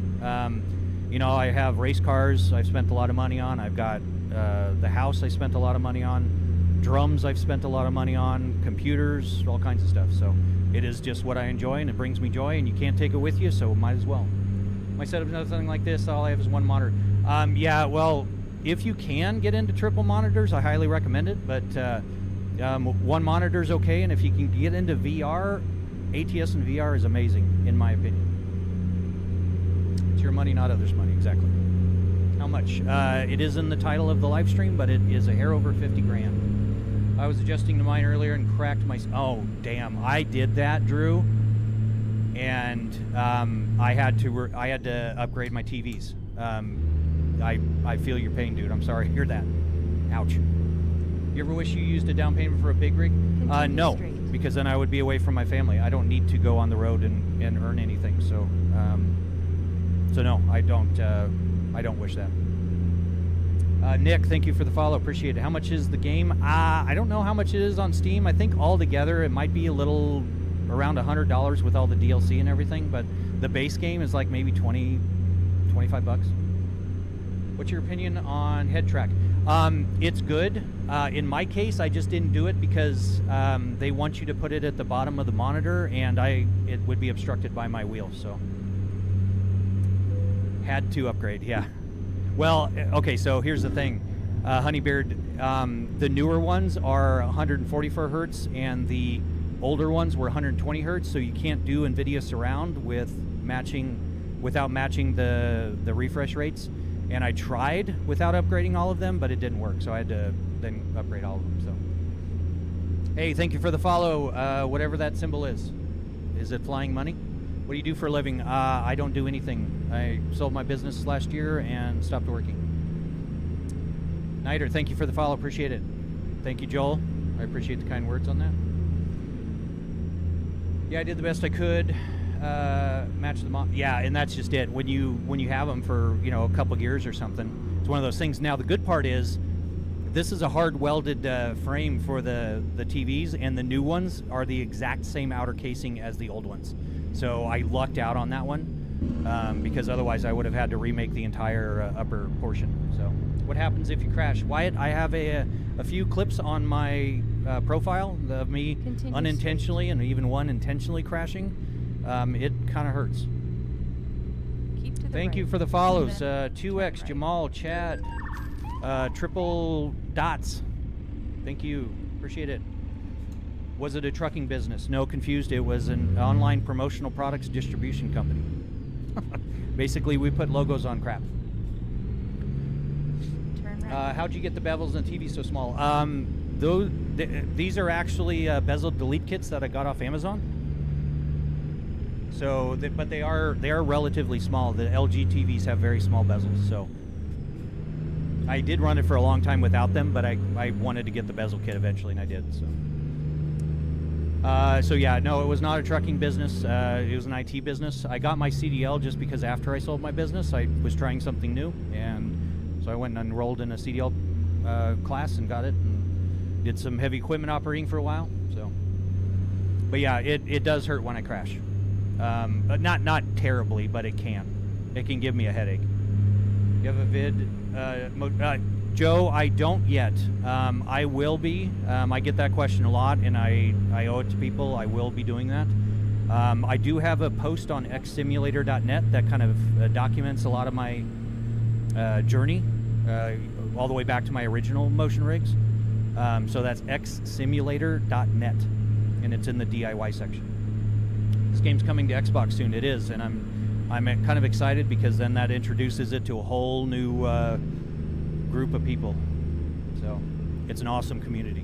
You know, I have race cars I've spent a lot of money on. I've got the house I spent a lot of money on. Drums I've spent a lot of money on. Computers, all kinds of stuff. So it is just what I enjoy, and it brings me joy, and you can't take it with you, so might as well. My setup's nothing like this. All I have is one monitor. Yeah, well, if you can get into triple monitors, I highly recommend it, but one monitor's okay, and if you can get into VR, ATS and VR is amazing, in my opinion. Your money, not others' money. Exactly. How much? It is in the title of the live stream, but it is a hair over 50 grand. I was adjusting to mine earlier and cracked my... Oh, damn. I did that, Drew. And I had to upgrade my TVs. I feel your pain, dude. I'm sorry to hear that. Ouch. You ever wish you used a down payment for a big rig? No, because then I would be away from my family. I don't need to go on the road and earn anything. So... So no, I don't wish that. Nick, thank you for the follow. Appreciate it. How much is the game? I don't know how much it is on Steam. I think altogether it might be a little around $100 with all the DLC and everything, but the base game is like maybe 20, 25 bucks. What's your opinion on head track? It's good. In my case, I just didn't do it because they want you to put it at the bottom of the monitor, and it would be obstructed by my wheel, so... Had to upgrade, yeah. Well, okay, so here's the thing. Honeybeard, the newer ones are 144 hertz, and the older ones were 120 hertz, so you can't do NVIDIA Surround without matching the refresh rates. And I tried without upgrading all of them, but it didn't work, so I had to then upgrade all of them. So, hey, thank you for the follow, whatever that symbol is. Is it flying money? What do you do for a living? I don't do anything. I sold my business last year and stopped working. Nighter, thank you for the follow. Appreciate it. Thank you, Joel. I appreciate the kind words on that. Yeah, I did the best I could. Match the mod. Yeah, and that's just it. When you have them for a couple years or something, it's one of those things. Now the good part is, this is a hard welded frame for the TVs, and the new ones are the exact same outer casing as the old ones. So I lucked out on that one, because otherwise I would have had to remake the entire upper portion. So what happens if you crash? Wyatt, I have a few clips on my profile of me unintentionally and even one intentionally crashing. It kind of hurts. Keep to the Thank you for the follows. 2X, Jamal, Chad, triple dots. Thank you. Appreciate it. Was it a trucking business? No, confused. It was an online promotional products distribution company. Basically, we put logos on crap. Turn right. How'd you get the bevels and the TV so small? These are actually bezel delete kits that I got off Amazon. So, but they are relatively small. The LG TVs have very small bezels. So, I did run it for a long time without them, but I wanted to get the bezel kit eventually, and I did. So yeah, no, it was not a trucking business. It was an IT business. I got my CDL just because after I sold my business, I was trying something new, and so I went and enrolled in a CDL class and got it, and did some heavy equipment operating for a while. So, but yeah, it does hurt when I crash. Not terribly, but it can give me a headache. You have a vid, Joe? I don't yet. I will be. I get that question a lot, and I owe it to people. I will be doing that. I do have a post on xsimulator.net that kind of documents a lot of my journey, all the way back to my original motion rigs. So that's xsimulator.net, and it's in the DIY section. This game's coming to Xbox soon. It is, and I'm kind of excited because then that introduces it to a whole new group of people. So it's an awesome community.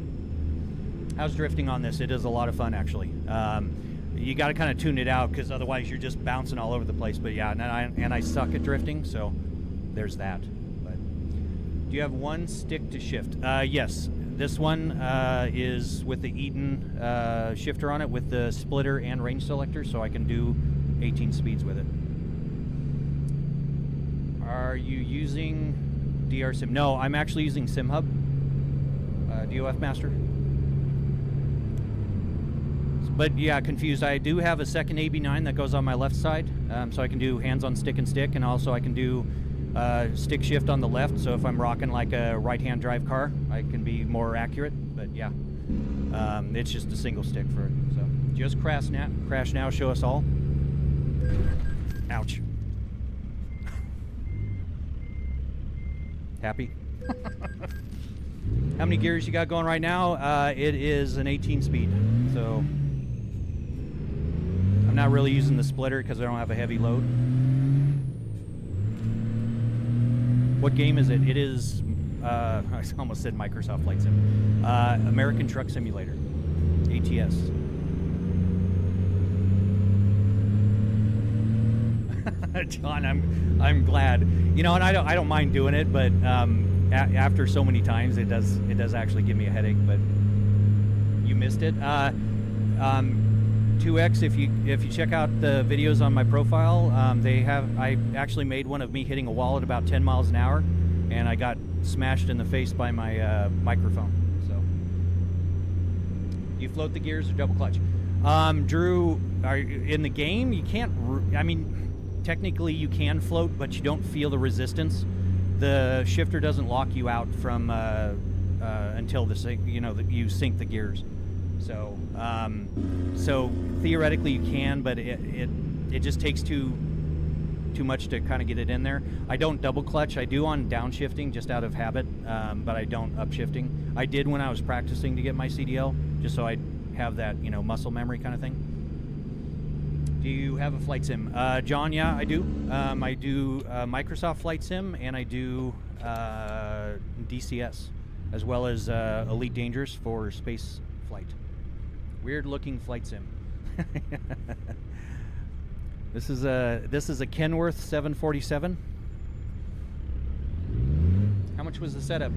How's drifting on this? It is a lot of fun, actually. You got to kind of tune it out because otherwise you're just bouncing all over the place. But yeah, and I suck at drifting, so there's that. But do you have one stick to shift? Yes. This one is with the Eaton shifter on it with the splitter and range selector, so I can do 18 speeds with it. Are you using DR Sim? No, I'm actually using SimHub, DOF Master. But yeah, confused. I do have a second AB9 that goes on my left side, so I can do hands on stick and stick, and also I can do stick shift on the left, so if I'm rocking like a right-hand drive car, I can be more accurate. But yeah, it's just a single stick for it. So just crash now, show us all. Ouch. Happy? How many gears you got going right now? It is an 18 speed, so I'm not really using the splitter because I don't have a heavy load. What game is it? It is, I almost said Microsoft Flight Sim. American Truck Simulator, ATS. John, I'm glad. You know, and I don't mind doing it, but after so many times, it does actually give me a headache. But you missed it. 2X. If you check out the videos on my profile, I actually made one of me hitting a wall at about 10 miles an hour, and I got smashed in the face by my microphone. So you float the gears or double clutch. Drew, in the game you can't. I mean, technically you can float, but you don't feel the resistance. The shifter doesn't lock you out from until you sink the gears. So so theoretically you can, but it just takes too much to kind of get it in there. I don't double clutch. I do on downshifting just out of habit, but I don't upshifting. I did when I was practicing to get my CDL, just so I'd have that muscle memory kind of thing. Do you have a flight sim? John, yeah, I do. I do Microsoft Flight Sim, and I do DCS, as well as Elite Dangerous for space flight. Weird looking flight sim. This is a Kenworth 747. How much was the setup?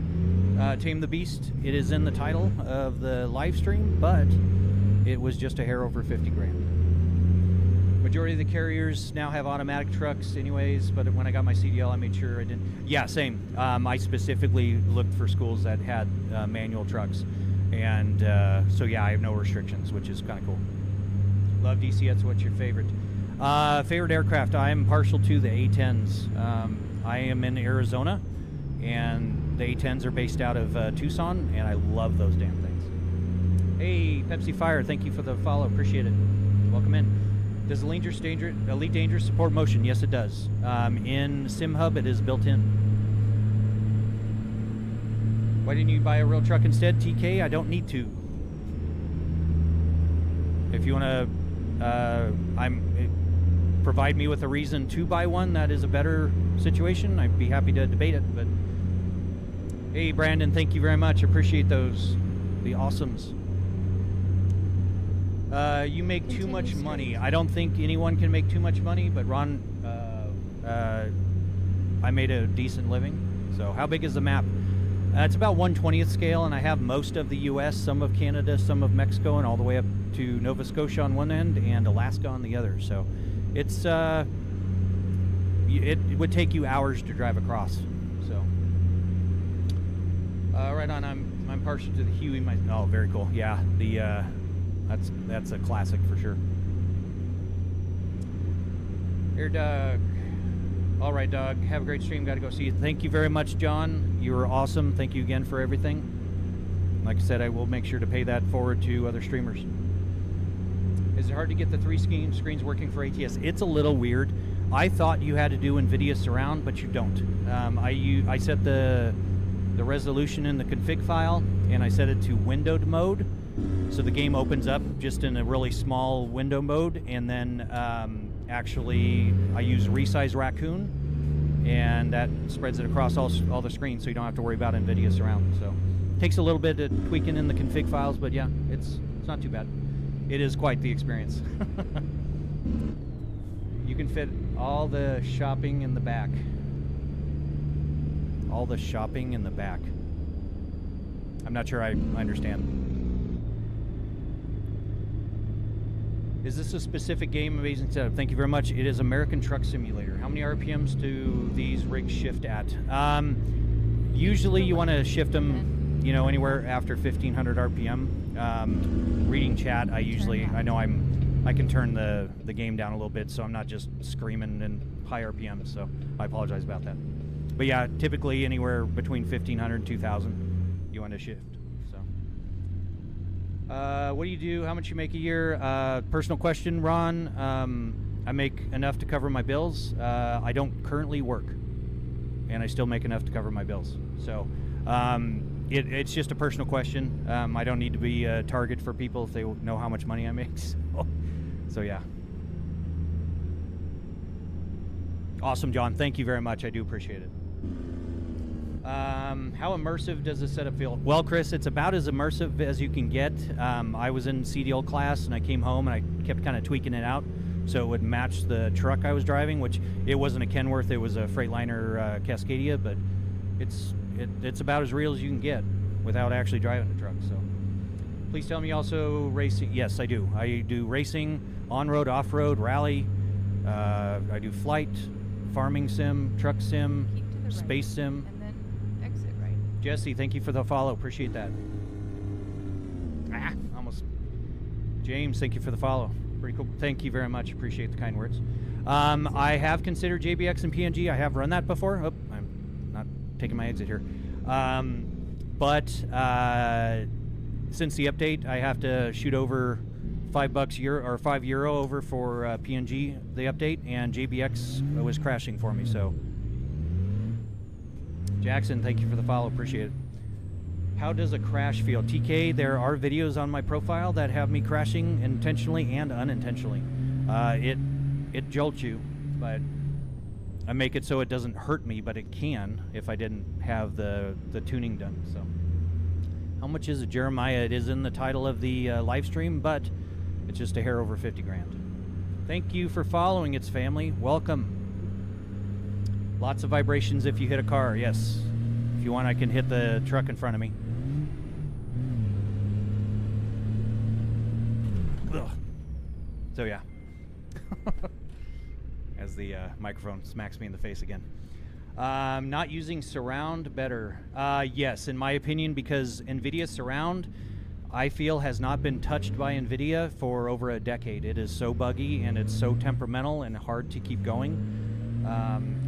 Tame the Beast. It is in the title of the live stream, but it was just a hair over 50 grand. Majority of the carriers now have automatic trucks anyways, but when I got my CDL, I made sure I didn't. Yeah, same. I specifically looked for schools that had manual trucks. And so yeah, I have no restrictions, which is kind of cool. Love DCS. What's your favorite? Favorite aircraft? I am partial to the A-10s. I am in Arizona, and the A-10s are based out of Tucson, and I love those damn things. Hey, Pepsi Fire, thank you for the follow. Appreciate it. Welcome in. Does Elite Dangerous support motion? Yes, it does. In SimHub, it is built in. Why didn't you buy a real truck instead, TK? I don't need to. If you want to, provide me with a reason to buy one that is a better situation, I'd be happy to debate it. But hey, Brandon, thank you very much. Appreciate those. The awesomes. You make too much money. I don't think anyone can make too much money, but Ron, I made a decent living. So how big is the map? It's about 1/20th scale, and I have most of the U.S., some of Canada, some of Mexico, and all the way up to Nova Scotia on one end and Alaska on the other. So it's it would take you hours to drive across. So right on. I'm partial to the Huey. Oh, very cool. Yeah, the that's a classic for sure. Here, Doug. All right, Doug. Have a great stream. Got to go see you. Thank you very much, John. You were awesome. Thank you again for everything. Like I said, I will make sure to pay that forward to other streamers. Is it hard to get the 3 screens working for ATS? It's a little weird. I thought you had to do NVIDIA Surround, but you don't. I set the resolution in the config file, and I set it to windowed mode. So the game opens up just in a really small window mode, and then actually I use Resize Raccoon, and that spreads it across all the screens, so you don't have to worry about NVIDIA Surround. So it takes a little bit of tweaking in the config files, but yeah, it's not too bad. It is quite the experience. You can fit all the shopping in the back. All the shopping in the back. I'm not sure I understand. Is this a specific game? Amazing setup. Thank you very much. It is American Truck Simulator. How many RPMs do these rigs shift at? Usually you want to shift them, you know, anywhere after 1500 RPM. Reading chat, I know I can turn the game down a little bit, so I'm not just screaming in high RPM, so I apologize about that. But yeah, typically anywhere between 1500 and 2000 you want to shift. What do you do? How much you make a year? Personal question, Ron. I make enough to cover my bills. I don't currently work, and I still make enough to cover my bills. So it's just a personal question. I don't need to be a target for people if they know how much money I make. So yeah. Awesome, John. Thank you very much. I do appreciate it. How immersive does this setup feel? Well, Chris, it's about as immersive as you can get. I was in CDL class, and I came home, and I kept kind of tweaking it out so it would match the truck I was driving, which it wasn't a Kenworth, it was a Freightliner Cascadia, but it's about as real as you can get without actually driving the truck. So please tell me also racing. Yes, I do. I do racing, on-road, off-road, rally. I do flight, farming sim, truck sim, space sim. And then exit right. Jesse, thank you for the follow. Appreciate that. Almost. James, thank you for the follow. Pretty cool. Thank you very much. Appreciate the kind words. I have considered JBX and PNG. I have run that before. Oh, I'm not taking my exit here. But since the update, I have to shoot over €5 or €5 over for PNG, the update, and JBX was crashing for me, so. Jackson, thank you for the follow, appreciate it. How does a crash feel? TK, there are videos on my profile that have me crashing intentionally and unintentionally. It jolts you, but I make it so it doesn't hurt me, but it can if I didn't have the tuning done, so. How much is it, Jeremiah? It is in the title of the live stream, but it's just a hair over 50 grand. Thank you for following, It's Family. Welcome. Lots of vibrations if you hit a car, yes. If you want, I can hit the truck in front of me. Ugh. So yeah. As the microphone smacks me in the face again. Not using surround better. Yes, in my opinion, because NVIDIA Surround, I feel, has not been touched by NVIDIA for over a decade. It is so buggy and it's so temperamental and hard to keep going.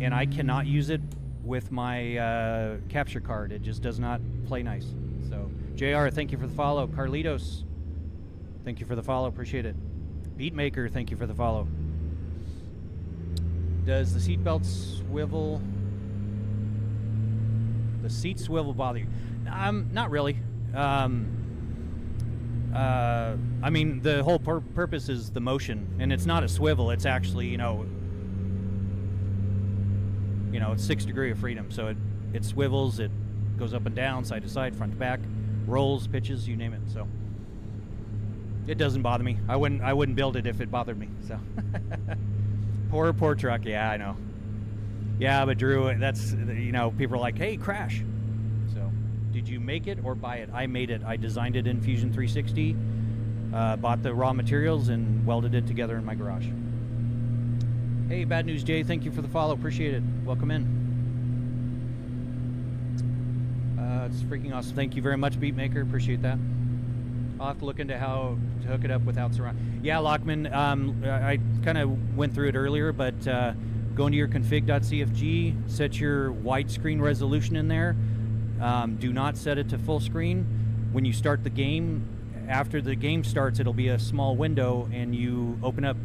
And I cannot use it with my capture card. It just does not play nice. So, JR, thank you for the follow. Carlitos, thank you for the follow. Appreciate it. Beatmaker, thank you for the follow. Does the seatbelt swivel? The seat swivel bother you? Not really. I mean, the whole purpose is the motion, and it's not a swivel. It's actually, it's 6 degrees of freedom. So it swivels, it goes up and down, side to side, front to back, rolls, pitches, you name it. So it doesn't bother me. I wouldn't build it if it bothered me. So poor truck. Yeah, I know. Yeah, but Drew, that's people are like, hey, crash. So did you make it or buy it? I made it. I designed it in Fusion 360, bought the raw materials and welded it together in my garage. Hey, Bad News Jay, thank you for the follow. Appreciate it. Welcome in. It's freaking awesome. Thank you very much, Beatmaker. Appreciate that. I'll have to look into how to hook it up without surround. Yeah, Lockman, I kind of went through it earlier, but go into your config.cfg, set your widescreen resolution in there. Do not set it to full screen. When you start the game, after the game starts, it'll be a small window, and you open up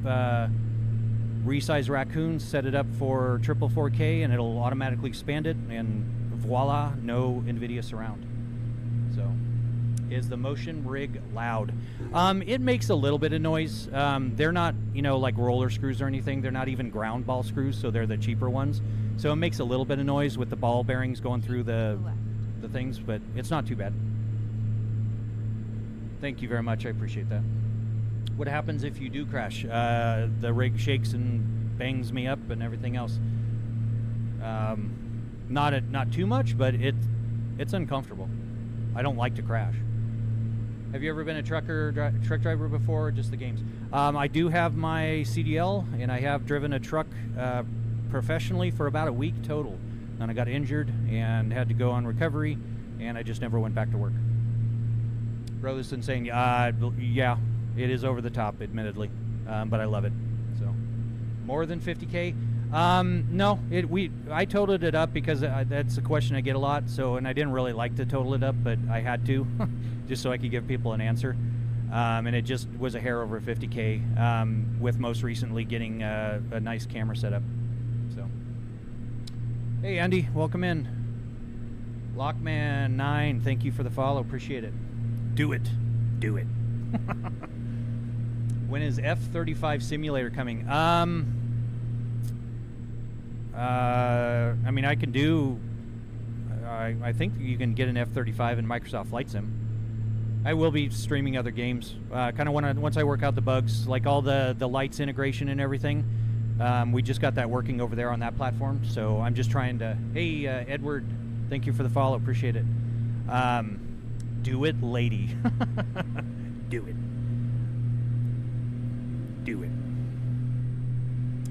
Resize Raccoon, set it up for triple 4K, and it'll automatically expand it, and voila, no NVIDIA surround. So, is the motion rig loud? It makes a little bit of noise. They're not, like roller screws or anything. They're not even ground ball screws, so they're the cheaper ones. So it makes a little bit of noise with the ball bearings going through the things, but it's not too bad. Thank you very much. I appreciate that. What happens if you do crash? The rig shakes and bangs me up and everything else. Not too much, but it's uncomfortable. I don't like to crash. Have you ever been a truck driver before, or just the games? I do have my CDL, and I have driven a truck professionally for about a week total. Then I got injured and had to go on recovery, and I just never went back to work. Brotherson saying, yeah, it is over the top, admittedly, but I love it. So, more than 50K? No, I totaled it up because that's a question I get a lot. So, and I didn't really like to total it up, but I had to, just so I could give people an answer. And it just was a hair over 50K, with most recently getting a nice camera setup. So, hey Andy, welcome in. Lockman9, thank you for the follow, appreciate it. Do it. When is F-35 simulator coming? I mean, I can do. I think you can get an F-35 in Microsoft Flight Sim. I will be streaming other games. Kind of once I work out the bugs, like all the lights integration and everything. We just got that working over there on that platform. So I'm just trying to. Hey, Edward, thank you for the follow. Appreciate it. Do it, lady. Do it.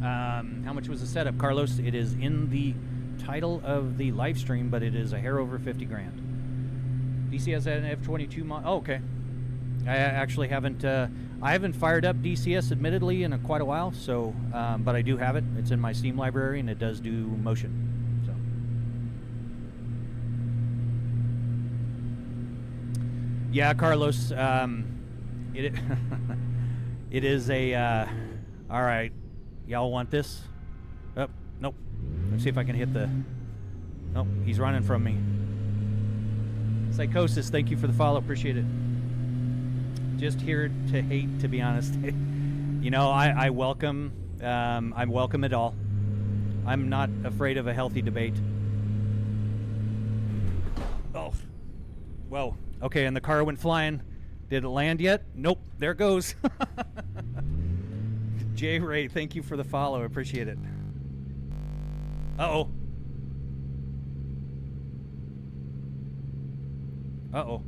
How much was the setup, Carlos? It is in the title of the live stream, but it is a hair over 50 grand. DCS at an F-22 mod. Oh, okay. I actually haven't. I haven't fired up DCS, admittedly, in quite a while. So, but I do have it. It's in my Steam library, and it does do motion. Yeah, Carlos, it it is a, all right, y'all want this? Oh, nope. Let's see if I can hit the, nope, he's running from me. Psychosis, thank you for the follow, appreciate it. Just here to hate, to be honest. I welcome, I welcome it all. I'm not afraid of a healthy debate. Oh, whoa. Okay, and the car went flying. Did it land yet? Nope. There it goes. J Ray, thank you for the follow. Appreciate it. Uh-oh. Uh-oh.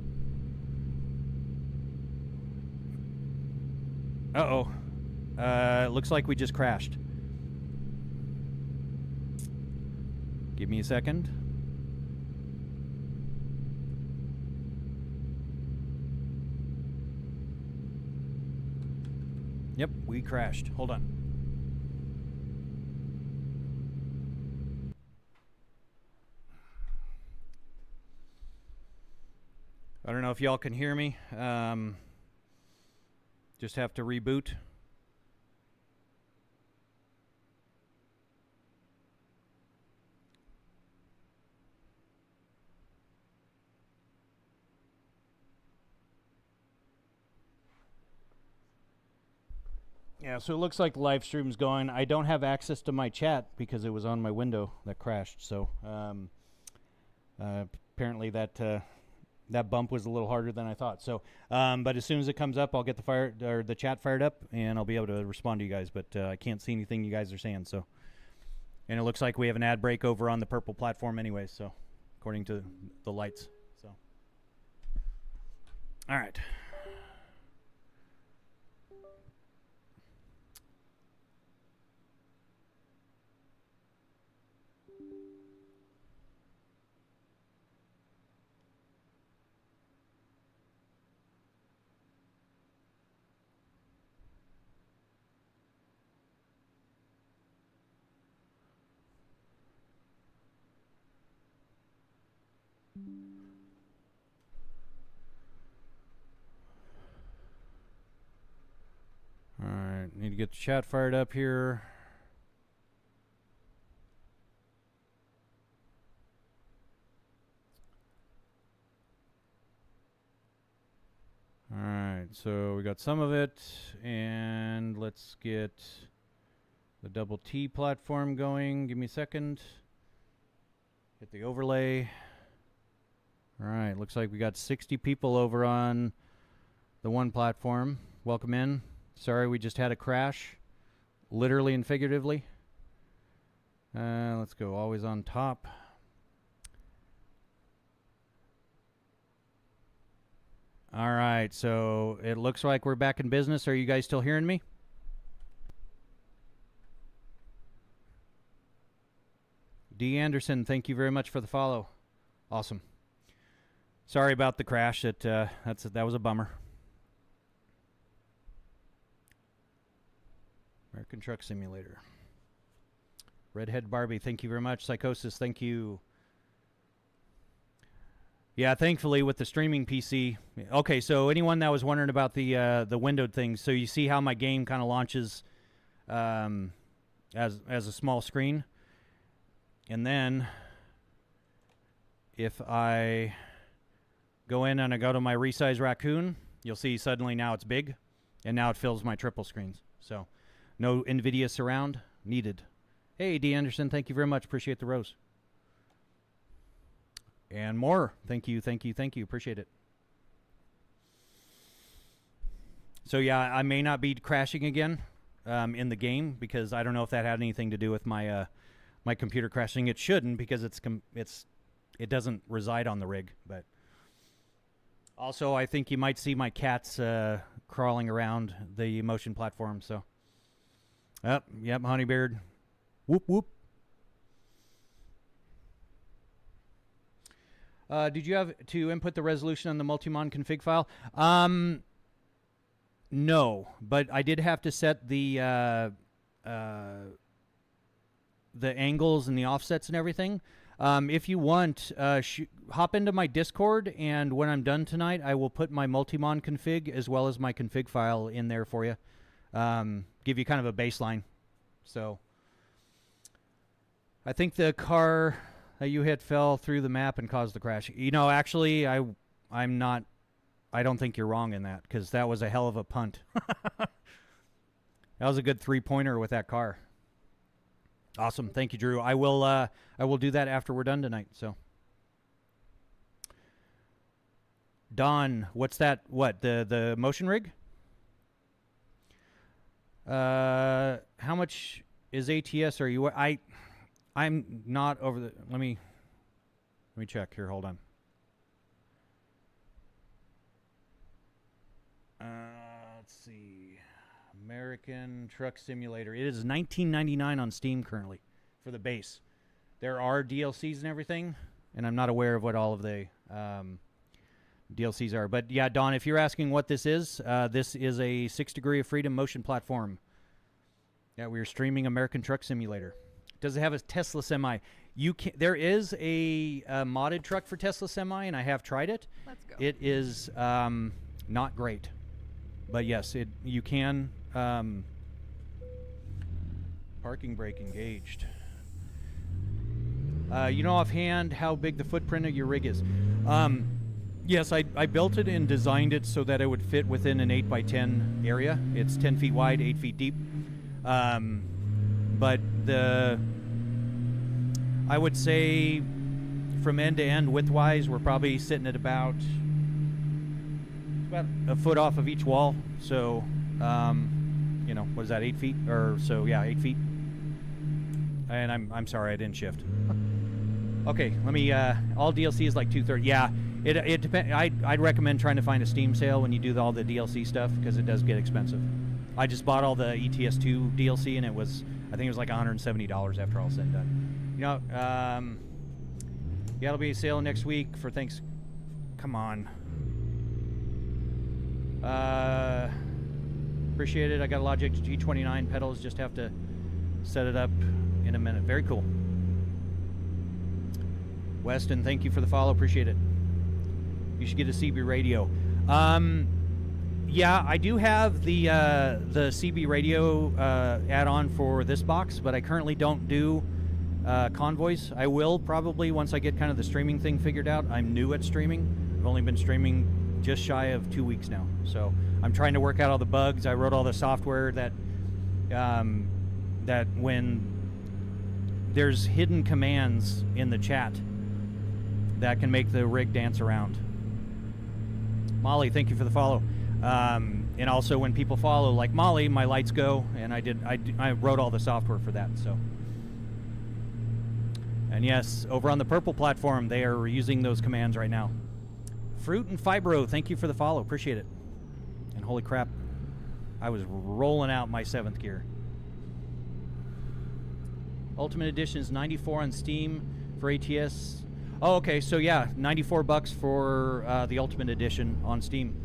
Uh-oh. Looks like we just crashed. Give me a second. Yep, we crashed. Hold on. I don't know if y'all can hear me. Just have to reboot. Yeah, so it looks like the live stream's going. I don't have access to my chat because it was on my window that crashed. So apparently that bump was a little harder than I thought. So, but as soon as it comes up, I'll get the chat fired up, and I'll be able to respond to you guys. But I can't see anything you guys are saying. So, and it looks like we have an ad break over on the purple platform anyway. So, according to the lights. So, all right. All right, need to get the chat fired up here. All right, so we got some of it, and let's get the double T platform going. Give me a second. Hit the overlay. All right, looks like we got 60 people over on the one platform. Welcome in. Sorry, we just had a crash, literally and figuratively. Let's go always on top. All right, so it looks like we're back in business. Are you guys still hearing me? D. Anderson, thank you very much for the follow. Awesome. Sorry about the crash. That was a bummer. American Truck Simulator. Redhead Barbie, thank you very much. Psychosis, thank you. Yeah, thankfully with the streaming PC. Okay, so anyone that was wondering about the windowed thing, so you see how my game kind of launches as a small screen, and then if I go in and I go to my resize raccoon, you'll see suddenly now it's big, and now it fills my triple screens. So no NVIDIA surround needed. Hey, D. Anderson, thank you very much. Appreciate the rose. And more. Thank you, thank you, thank you. Appreciate it. So yeah, I may not be crashing again in the game because I don't know if that had anything to do with my my computer crashing. It shouldn't because it doesn't reside on the rig. But also, I think you might see my cats crawling around the motion platform. So, yep, Honeybeard. Whoop whoop. Did you have to input the resolution on the multimon config file? No, but I did have to set the angles and the offsets and everything. If you want, hop into my Discord, and when I'm done tonight, I will put my multimon config as well as my config file in there for you. Give you kind of a baseline. So I think the car that you hit fell through the map and caused the crash. You know, actually, I don't think you're wrong in that, because that was a hell of a punt. That was a good three-pointer with that car. Awesome. Thank you, Drew. I will do that after we're done tonight. So, Don, what's that? What, the motion rig? How much is ATS? Are you? I'm not over the. Let me check here. Hold on. Let's see. American Truck Simulator. It is $19.99 on Steam currently for the base. There are DLCs and everything, and I'm not aware of what all of the DLCs are. But yeah, Don, if you're asking what this is a 6 Degree of Freedom motion platform. Yeah, we are streaming American Truck Simulator. Does it have a Tesla Semi? There is a modded truck for Tesla Semi, and I have tried it. Let's go. It is not great, but yes, you can. Parking brake engaged. You know offhand how big the footprint of your rig is. Yes, I built it and designed it so that it would fit within an 8x10 area. It's 10 feet wide, 8 feet deep. But I would say from end to end, width-wise, we're probably sitting at about a foot off of each wall. So, you know, what is that, 8 feet? Or so, yeah, 8 feet. And I'm sorry, I didn't shift. Okay, let me, all DLC is like 230. Yeah, it depends. I'd recommend trying to find a Steam sale when you do all the DLC stuff, because it does get expensive. I just bought all the ETS2 DLC, and I think it was like $170 after all said and done. You know, yeah, it'll be a sale next week for thanks. Come on. Appreciate it. I got a Logic G29 pedals. Just have to set it up in a minute. Very cool. Weston, thank you for the follow. Appreciate it. You should get a CB radio. Yeah, I do have the CB radio add-on for this box, but I currently don't do convoys. I will probably once I get kind of the streaming thing figured out. I'm new at streaming. I've only been streaming just shy of 2 weeks now, so I'm trying to work out all the bugs. I wrote all the software that that when there's hidden commands in the chat that can make the rig dance around. Molly, thank you for the follow. And also when people follow, like Molly, my lights go, and I wrote all the software for that. So, and yes, over on the Purple platform, they are using those commands right now. Fruit and Fibro, thank you for the follow. Appreciate it. And holy crap, I was rolling out my 7th gear. Ultimate Edition is $94 on Steam for ATS. Oh, okay, so yeah, $94 for the Ultimate Edition on Steam.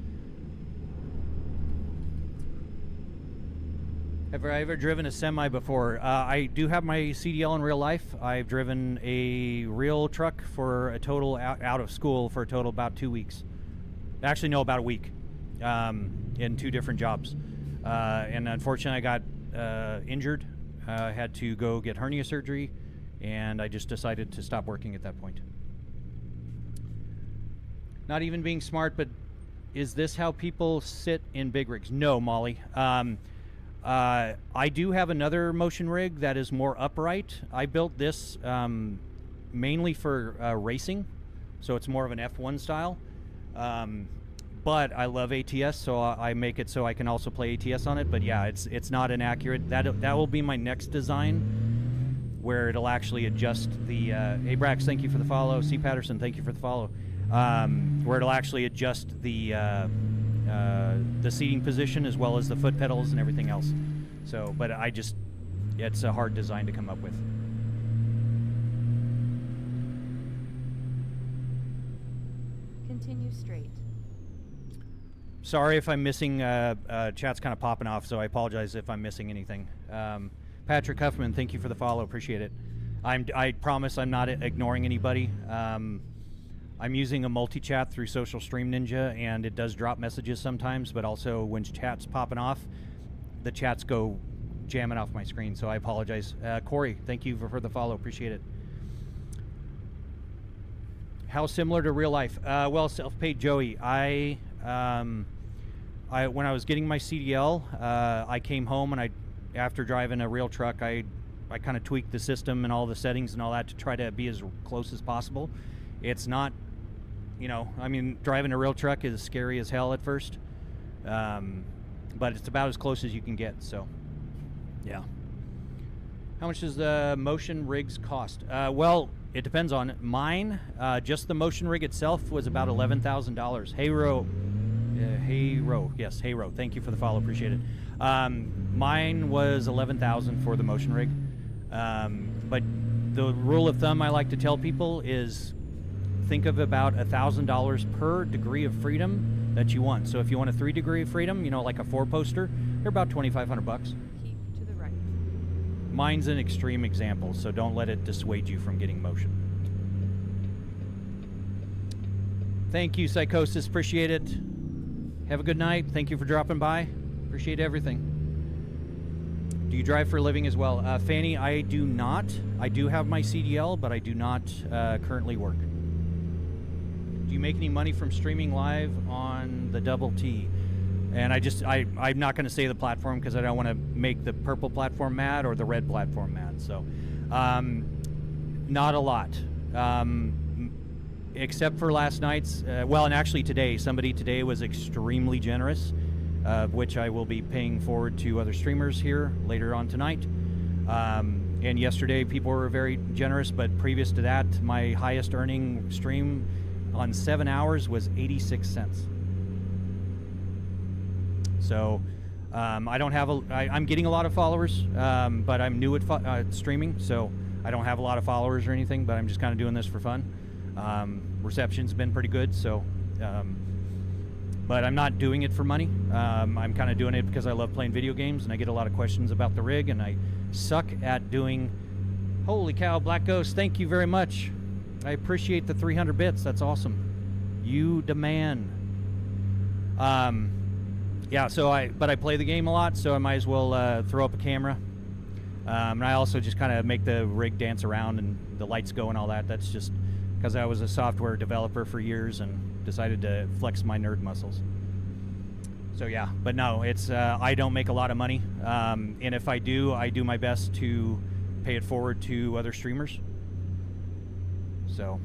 Have I ever driven a semi before? I do have my CDL in real life. I've driven a real truck for a total out of school for a total about 2 weeks. Actually, no, about a week, in 2 different jobs. And unfortunately, I got injured. Had to go get hernia surgery, and I just decided to stop working at that point. Not even being smart, but is this how people sit in big rigs? No, Molly. I do have another motion rig that is more upright. I built this mainly for racing, so it's more of an F1 style. But I love ATS, so I make it so I can also play ATS on it. But yeah, it's not an accurate. That will be my next design, where it'll actually adjust the. Abrax, thank you for the follow. C. Patterson, thank you for the follow. Where it'll actually adjust the seating position as well as the foot pedals and everything else. So, but it's a hard design to come up with. Continue straight. Sorry if I'm missing, chat's kind of popping off, so I apologize if I'm missing anything. Patrick Huffman, thank you for the follow, appreciate it. I promise I'm not ignoring anybody. I'm using a multi-chat through Social Stream Ninja, and it does drop messages sometimes, but also when chat's popping off, the chats go jamming off my screen, so I apologize. Corey, thank you for the follow, appreciate it. How similar to real life? Well, self-paid Joey, when I was getting my CDL, I came home and after driving a real truck, I kind of tweaked the system and all the settings and all that to try to be as close as possible. It's not, you know, I mean, driving a real truck is scary as hell at first, but it's about as close as you can get, so, yeah. How much does the motion rigs cost? Well, it depends on it. Mine, just the motion rig itself was about $11,000. Heyro, yes, Heyro. Thank you for the follow, appreciate it. Mine was $11,000 for the motion rig, but the rule of thumb I like to tell people is think of about $1,000 per degree of freedom that you want. So if you want a 3 degree of freedom, you know, like a 4-poster, they're about $2,500. Keep to the right. Mine's an extreme example, so don't let it dissuade you from getting motion. Thank you, Psychosis. Appreciate it. Have a good night. Thank you for dropping by. Appreciate everything. Do you drive for a living as well? Fanny, I do not. I do have my CDL, but I do not currently work. Do you make any money from streaming live on the Double T? And I'm not going to say the platform because I don't want to make the purple platform mad or the red platform mad. So, not a lot. Except for last night's, well, and actually today, somebody today was extremely generous, which I will be paying forward to other streamers here later on tonight. And yesterday people were very generous, but previous to that, my highest earning stream on 7 hours was 86 cents. So I don't have I'm getting a lot of followers, but I'm new at streaming, so I don't have a lot of followers or anything, but I'm just kind of doing this for fun. Reception's been pretty good, so but I'm not doing it for money. I'm kind of doing it because I love playing video games, and I get a lot of questions about the rig, and I suck at doing... Holy cow, Black Ghost, thank you very much. I appreciate the 300 bits. That's awesome. You demand. Yeah, so I play the game a lot, so I might as well throw up a camera. And I also just kind of make the rig dance around and the lights go and all that. That's just because I was a software developer for years and decided to flex my nerd muscles. So yeah, but no, it's I don't make a lot of money, and if I do my best to pay it forward to other streamers. So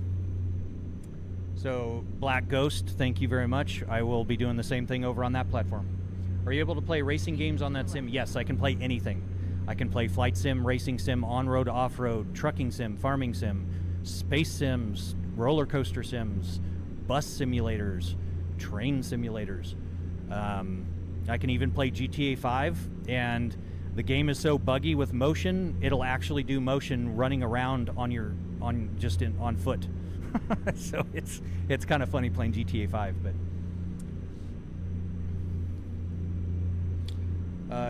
Black Ghost, thank you very much. I will be doing the same thing over on that platform. Are you able to play racing games on that sim? Yes, I can play anything. I can play flight sim, racing sim, on-road, off-road, trucking sim, farming sim, space sims, roller coaster sims, bus simulators, train simulators. I can even play GTA 5, and the game is so buggy with motion, it'll actually do motion running around on foot. So it's kind of funny playing GTA 5, but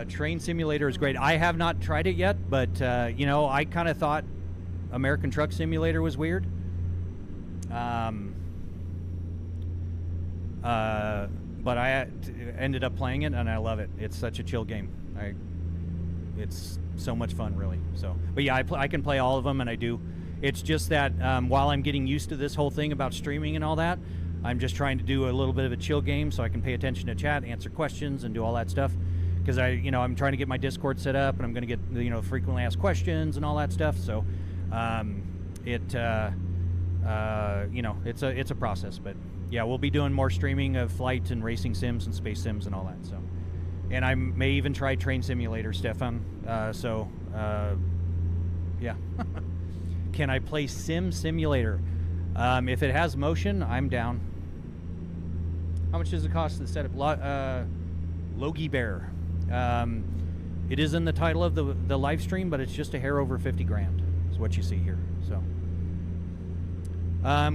train simulator is great. I have not tried it yet, but you know, I kind of thought American Truck Simulator was weird. But I ended up playing it, and I love it. It's such a chill game. It's so much fun, really. So, but yeah, I can play all of them, and I do. It's just that while I'm getting used to this whole thing about streaming and all that, I'm just trying to do a little bit of a chill game so I can pay attention to chat, answer questions, and do all that stuff. Because I'm trying to get my Discord set up, and I'm going to get frequently asked questions and all that stuff. So, it's a process, but. Yeah, we'll be doing more streaming of flight and racing sims and space sims and all that. So, and I may even try Train Simulator, Stefan. Yeah. Can I play Simulator? If it has motion, I'm down. How much does it cost to set up? Logie Bear. It is in the title of the live stream, but it's just a hair over 50 grand. Is what you see here. So,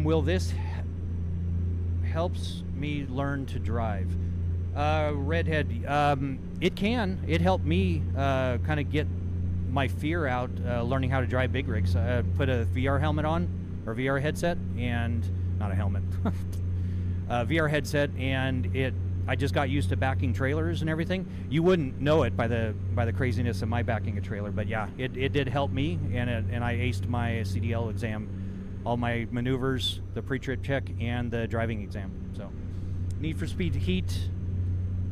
will this helps me learn to drive? Redhead, it can. It helped me kind of get my fear out learning how to drive big rigs. I put a VR helmet on, or VR headset, and not a helmet, VR headset, and I just got used to backing trailers and everything. You wouldn't know it by the craziness of my backing a trailer, but yeah, it did help me, and I aced my CDL exam. All my maneuvers, the pre-trip check, and the driving exam. So, Need for Speed Heat.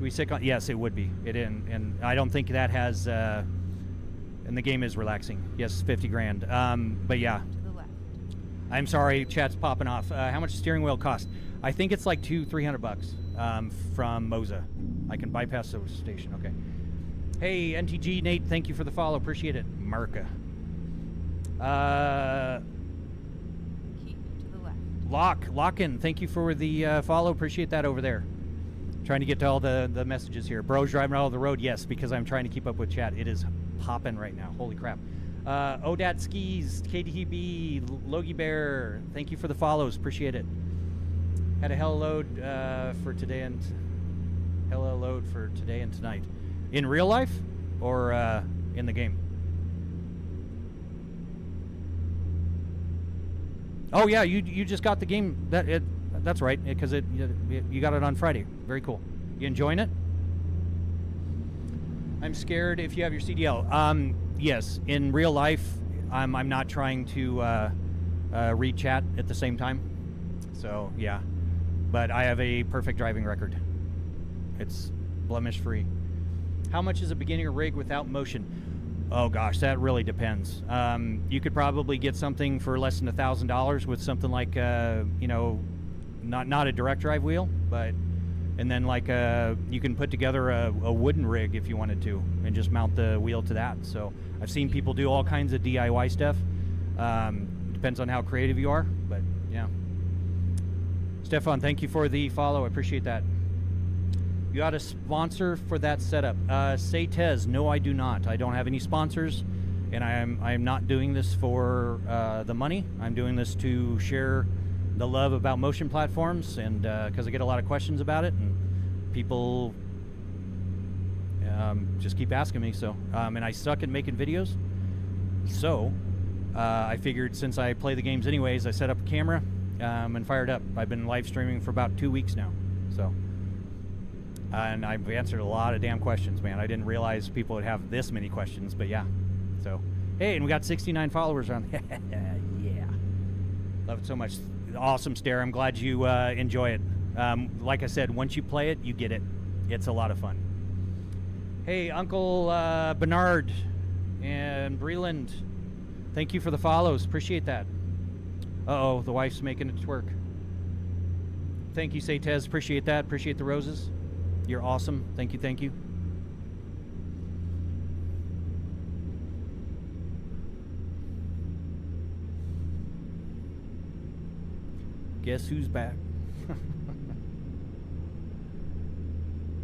We sick on? Yes, it would be. And I don't think that has. And the game is relaxing. Yes, 50 grand. But yeah. To the left. I'm sorry, chat's popping off. How much does steering wheel cost? I think it's like $300 from Moza. I can bypass the station. Okay. Hey, NTG Nate, thank you for the follow. Appreciate it. Marca. Lock-in, thank you for the follow. Appreciate that over there. Trying to get to all the messages here. Bros driving all the road. Yes, because I'm trying to keep up with chat. It is popping right now. Holy crap. Odat Skis, KDB, Logie Bear, thank you for the follows. Appreciate it. Had a hell load for today and tonight. In real life or in the game? Oh yeah, you just got the game. That's right, because you got it on Friday. Very cool. You enjoying it? I'm scared if you have your CDL. Yes, in real life, I'm not trying to read chat at the same time. So yeah, but I have a perfect driving record. It's blemish free. How much is a beginner rig without motion? Oh gosh, that really depends. You could probably get something for less than $1,000 with something like, you know, not a direct drive wheel, but, and then like you can put together a wooden rig if you wanted to, and just mount the wheel to that. So I've seen people do all kinds of DIY stuff. Depends on how creative you are, but yeah. Stefan, thank you for the follow. I appreciate that. You got a sponsor for that setup? Say Tez, no, I do not. I don't have any sponsors, and I am not doing this for the money. I'm doing this to share the love about motion platforms, and because I get a lot of questions about it, and people just keep asking me. So, and I suck at making videos, so I figured since I play the games anyways, I set up a camera and fired up. I've been live streaming for about 2 weeks now, so. And I've answered a lot of damn questions, man. I didn't realize people would have this many questions, but yeah. So, hey, and we got 69 followers on. Yeah. Love it so much. Awesome, Stare. I'm glad you enjoy it. Like I said, once you play it, you get it. It's a lot of fun. Hey, Uncle Bernard and Breland, thank you for the follows. Appreciate that. Uh-oh, the wife's making it twerk. Thank you, Say Tez. Appreciate that. Appreciate the roses. You're awesome. Thank you, thank you. Guess who's back?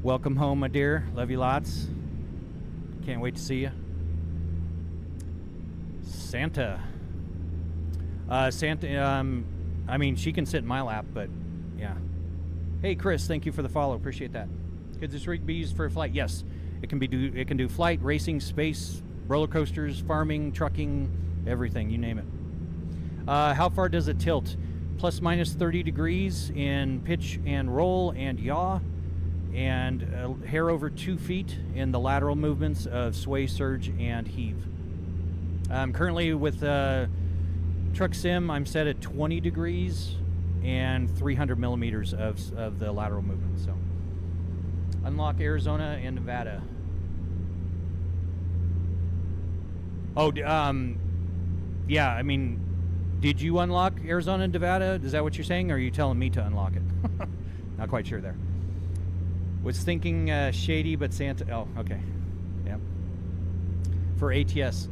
Welcome home, my dear. Love you lots. Can't wait to see you. Santa. Santa, I mean, she can sit in my lap, but yeah. Hey, Chris, thank you for the follow. Appreciate that. Could this rig be used for a flight? Yes, it can do flight, racing, space, roller coasters, farming, trucking, everything. You name it. How far does it tilt? Plus minus 30 degrees in pitch and roll and yaw, and a hair over 2 feet in the lateral movements of sway, surge, and heave. Currently with Truck Sim, I'm set at 20 degrees and 300 millimeters of the lateral movement. So. Unlock Arizona and Nevada. Oh, yeah, I mean, did you unlock Arizona and Nevada? Is that what you're saying, or are you telling me to unlock it? Not quite sure there. Was thinking shady, but Santa, oh, okay. Yeah. For ATS.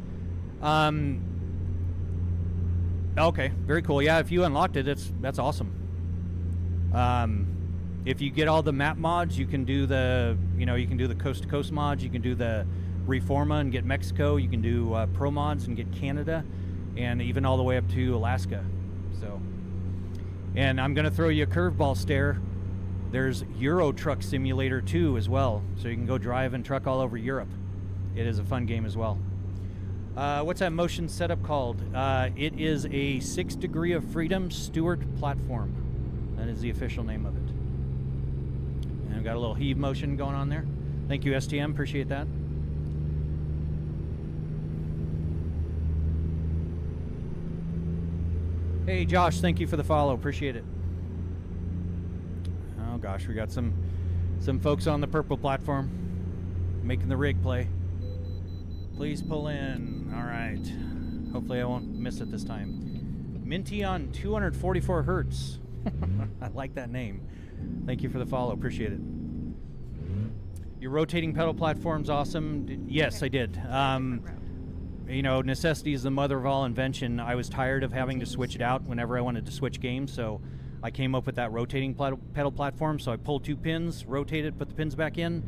Okay, very cool. Yeah, if you unlocked it, that's awesome. If you get all the map mods, you can do the, you can do the coast to coast mods. You can do the Reforma and get Mexico. You can do pro mods and get Canada, and even all the way up to Alaska. So, and I'm gonna throw you a curveball, Stare. There's Euro Truck Simulator 2 as well, so you can go drive and truck all over Europe. It is a fun game as well. What's that motion setup called? It is a 6 Degree of Freedom Stewart platform. That is the official name of it. And I've got a little heave motion going on there. Thank you, STM. Appreciate that. Hey, Josh. Thank you for the follow. Appreciate it. Oh, gosh. We got some folks on the purple platform making the rig play. Please pull in. All right. Hopefully I won't miss it this time. Minty on 244 hertz. I like that name. Thank you for the follow. Appreciate it. Your rotating pedal platform's awesome. Yes, I did. Necessity is the mother of all invention. I was tired of having to switch it out whenever I wanted to switch games, so I came up with that rotating pedal platform. So I pulled 2 pins, rotate it, put the pins back in,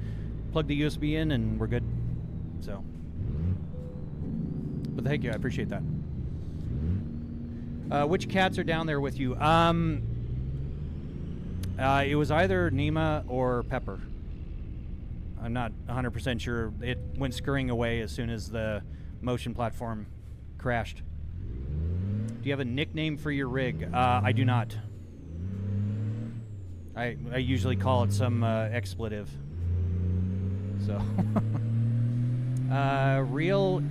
plug the USB in, and we're good. So, but thank you. I appreciate that. Which cats are down there with you? It was either Nima or Pepper. I'm not 100% sure. It went scurrying away as soon as the motion platform crashed. Do you have a nickname for your rig? I do not. I usually call it some expletive. So, Real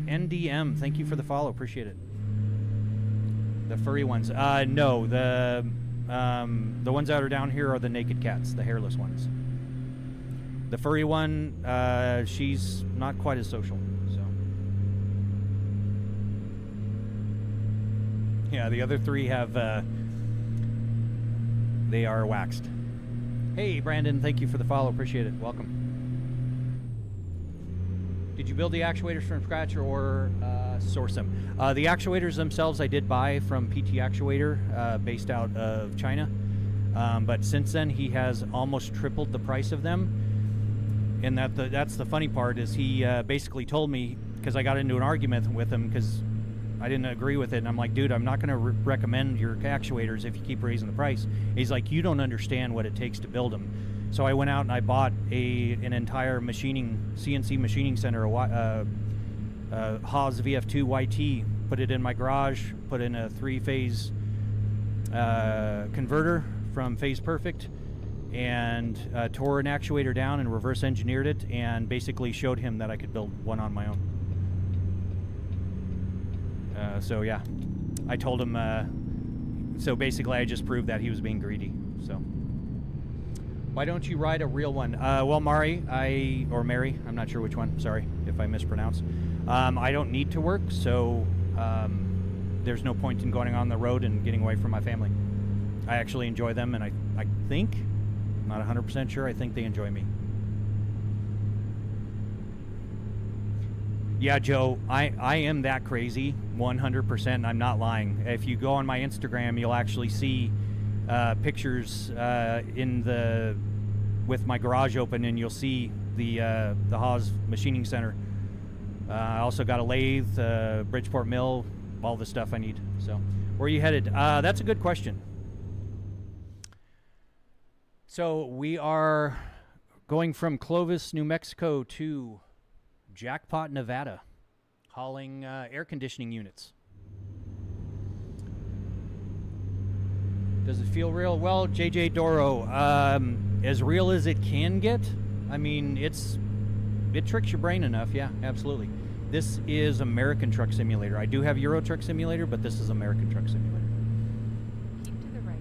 NDM, thank you for the follow. Appreciate it. The furry ones. No, The ones that are down here are the naked cats, the hairless ones. The furry one, she's not quite as social. So yeah, the other three have they are waxed. Hey, Brandon, thank you for the follow. Appreciate it. Welcome. Did you build the actuators from scratch or source them? The actuators themselves I did buy from PT Actuator, based out of China. But since then, he has almost tripled the price of them. And that's the funny part is he basically told me, because I got into an argument with him because I didn't agree with it. And I'm like, dude, I'm not going to recommend your actuators if you keep raising the price. He's like, you don't understand what it takes to build them. So I went out and I bought an entire CNC machining center, Haas VF2 YT, put it in my garage, put in a 3-phase converter from Phase Perfect, and tore an actuator down and reverse engineered it, and basically showed him that I could build one on my own. So yeah, I told him, so basically I just proved that he was being greedy, so. Why don't you ride a real one? Well, Mary, I'm not sure which one, sorry if I mispronounce. I don't need to work, so there's no point in going on the road and getting away from my family. I actually enjoy them, and I think, I'm not 100% sure, I think they enjoy me. Yeah, Joe, I am that crazy, 100%, I'm not lying. If you go on my Instagram, you'll actually see pictures with my garage open, and you'll see the Haas machining center. I also got a lathe, Bridgeport mill, all the stuff I need. So, where are you headed? That's a good question. So we are going from Clovis, New Mexico to Jackpot, Nevada, hauling air conditioning units. Does it feel real? Well, JJ Doro, as real as it can get. I mean, it tricks your brain enough. Yeah, absolutely. This is American Truck Simulator. I do have Euro Truck Simulator, but this is American Truck Simulator. Keep to the right.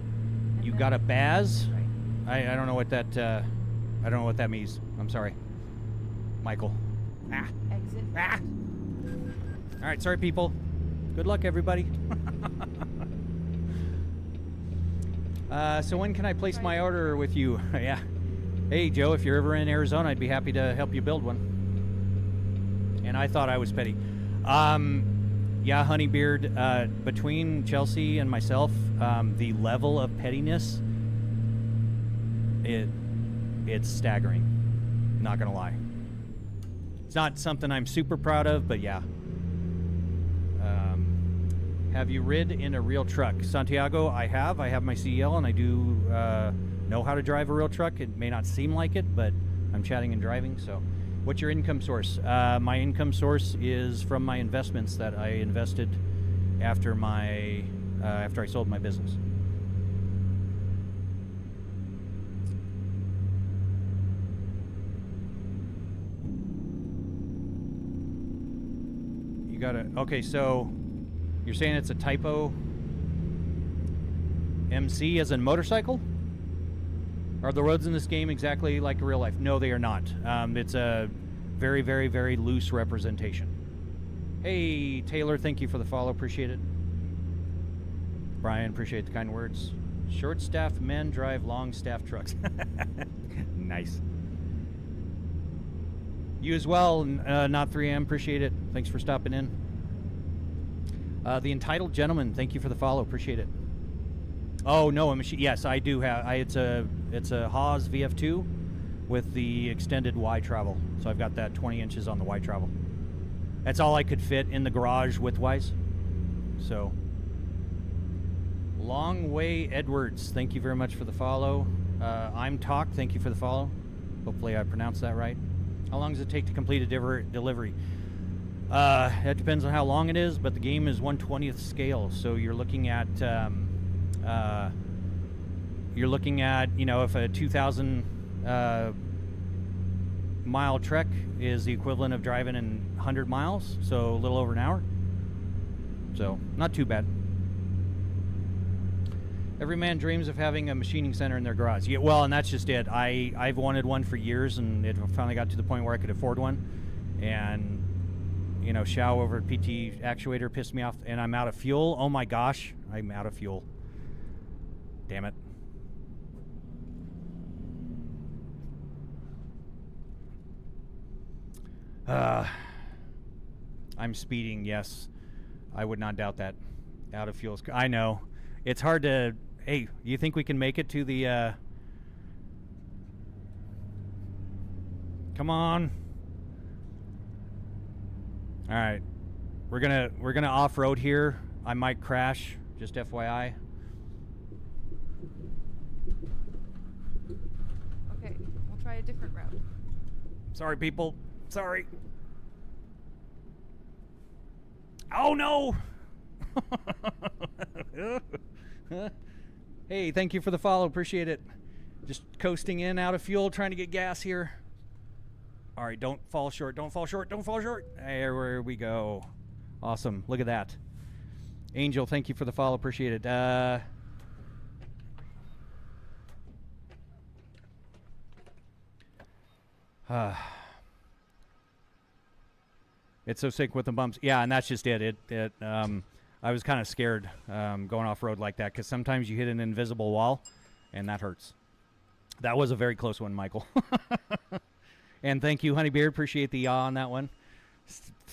You got a Baz? Right. I don't know what that I don't know what that means. I'm sorry, Michael. Exit. All right, sorry people. Good luck, everybody. So when can I place my order with you? Yeah. Hey, Joe, if you're ever in Arizona, I'd be happy to help you build one. And I thought I was petty. Yeah, Honeybeard, between Chelsea and myself, the level of pettiness, it's staggering. Not gonna lie. It's not something I'm super proud of, but yeah. Have you rid in a real truck? Santiago, I have. I have my CEL, and I do know how to drive a real truck. It may not seem like it, but I'm chatting and driving. So, what's your income source? My income source is from my investments that I invested after I sold my business. You gotta. Okay, so. You're saying it's a typo? MC as in motorcycle? Are the roads in this game exactly like real life? No, they are not. It's a very, very, very loose representation. Hey, Taylor, thank you for the follow. Appreciate it. Brian, appreciate the kind words. Short-staffed men drive long-staffed trucks. Nice. You as well, not 3M. Appreciate it. Thanks for stopping in. The Entitled Gentleman, thank you for the follow. Appreciate it. Oh no, a machine. Yes, I do have. It's a Haas VF2 with the extended Y travel. So I've got that 20 inches on the Y travel. That's all I could fit in the garage width-wise. So, Long Way Edwards, thank you very much for the follow. I'm Talk, thank you for the follow. Hopefully I pronounced that right. How long does it take to complete a delivery? That depends on how long it is, but the game is 1/20th scale, so you're looking at you know, if a 2,000 mile trek is the equivalent of driving in 100 miles, so a little over an hour. So not too bad. Every man dreams of having a machining center in their garage. Yeah, well, and that's just it. I've wanted one for years, and it finally got to the point where I could afford one. And, you know, Xiao over at PT Actuator pissed me off, and I'm out of fuel. Oh my gosh, I'm out of fuel. Damn it. I'm speeding, yes. I would not doubt that. Out of fuel. I know. It's hard to... Hey, you think we can make it to the... Come on. All right. We're gonna off-road here. I might crash, just FYI. Okay, we'll try a different route. Sorry, people. Sorry. Oh, no! Hey, thank you for the follow. Appreciate it. Just coasting in, out of fuel, trying to get gas here. All right, don't fall short. Don't fall short. Don't fall short. There we go. Awesome. Look at that. Angel, thank you for the follow. Appreciate it. It's so sick with the bumps. Yeah, and that's just it. I was kind of scared going off-road like that because sometimes you hit an invisible wall, and that hurts. That was a very close one, Michael. And thank you, Honeybeard. Appreciate the yaw on that one.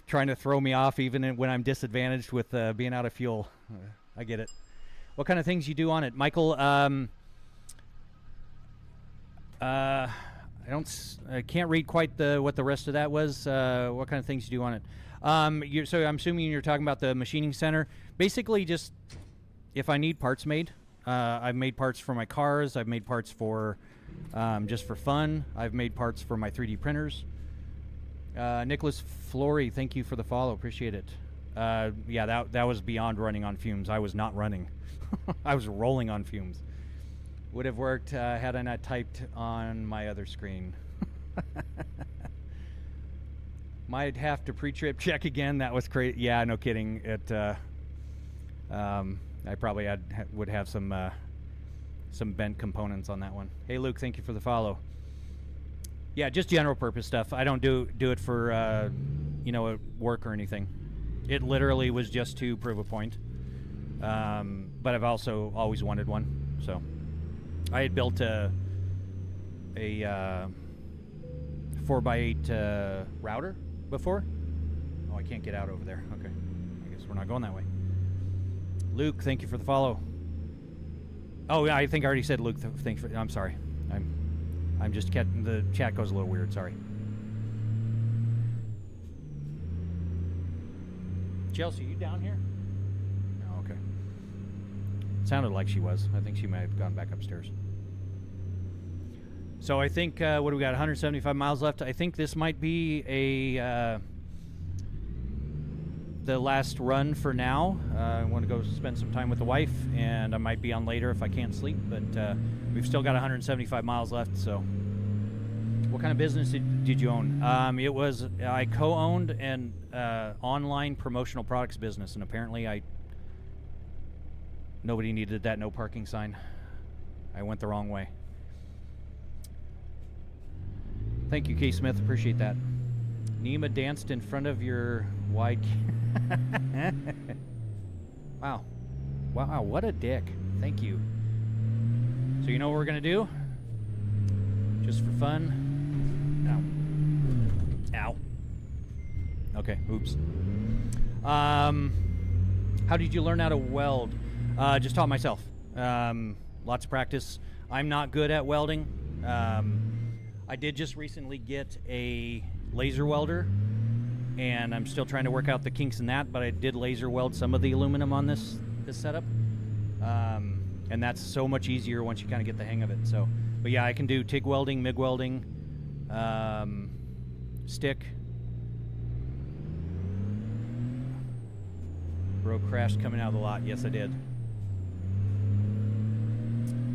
Trying to throw me off even when I'm disadvantaged with being out of fuel. I get it. What kind of things you do on it, Michael? I can't read quite what the rest of that was. What kind of things you do on it? So I'm assuming you're talking about the machining center. Basically, just if I need parts made, I've made parts for my cars. I've made parts for just for fun. I've made parts for my 3D printers. Nicholas Flory, thank you for the follow. Appreciate it. Yeah, that was beyond running on fumes. I was not running. I was rolling on fumes. Would have worked had I not typed on my other screen. Might have to pre-trip check again. That was crazy. Yeah, no kidding. I probably would have some bent components on that one. Hey, Luke, thank you for the follow. Yeah, just general purpose stuff. I don't do it for work or anything. It literally was just to prove a point. But I've also always wanted one. So I had built a 4x8 router before. Oh, I can't get out over there. Okay, I guess we're not going that way. Luke, thank you for the follow. Oh yeah, I think I already said Luke. Thanks for. I'm sorry. I'm just getting the chat goes a little weird. Sorry. Chelsea, you down here? Oh, okay. Sounded like she was. I think she might have gone back upstairs. So I think what do we got? 175 miles left. I think this might be the last run for now. I want to go spend some time with the wife, and I might be on later if I can't sleep. But we've still got 175 miles left. So, what kind of business did you own? I co-owned an online promotional products business, and apparently nobody needed that no parking sign. I went the wrong way. Thank you, K. Smith. Appreciate that. Nima danced in front of your wide... Wow. Wow, what a dick. Thank you. So you know what we're going to do? Just for fun. Ow. Ow. Okay, oops. How did you learn how to weld? Just taught myself. Lots of practice. I'm not good at welding. I did just recently get a laser welder, and I'm still trying to work out the kinks in that, but I did laser weld some of the aluminum on this setup. And that's so much easier once you kind of get the hang of it. So, but yeah, I can do TIG welding, MIG welding, stick. Bro crashed coming out of the lot. Yes, I did.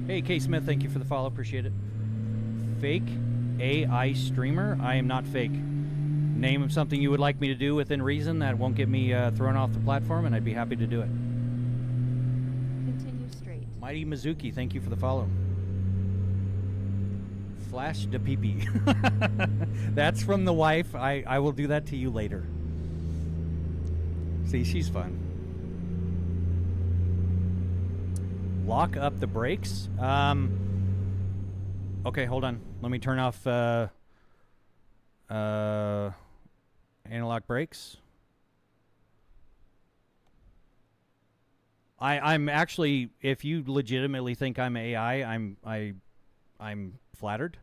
Hey, K. Smith, thank you for the follow. Appreciate it. Fake AI streamer? I am not fake. Name of something you would like me to do within reason that won't get me thrown off the platform, and I'd be happy to do it. Continue straight. Mighty Mizuki, thank you for the follow. Flash de pee-pee. That's from the wife. I will do that to you later. See, she's fun. Lock up the brakes. Okay, hold on. Let me turn off analog brakes. I'm actually, if you legitimately think I'm AI, I'm flattered.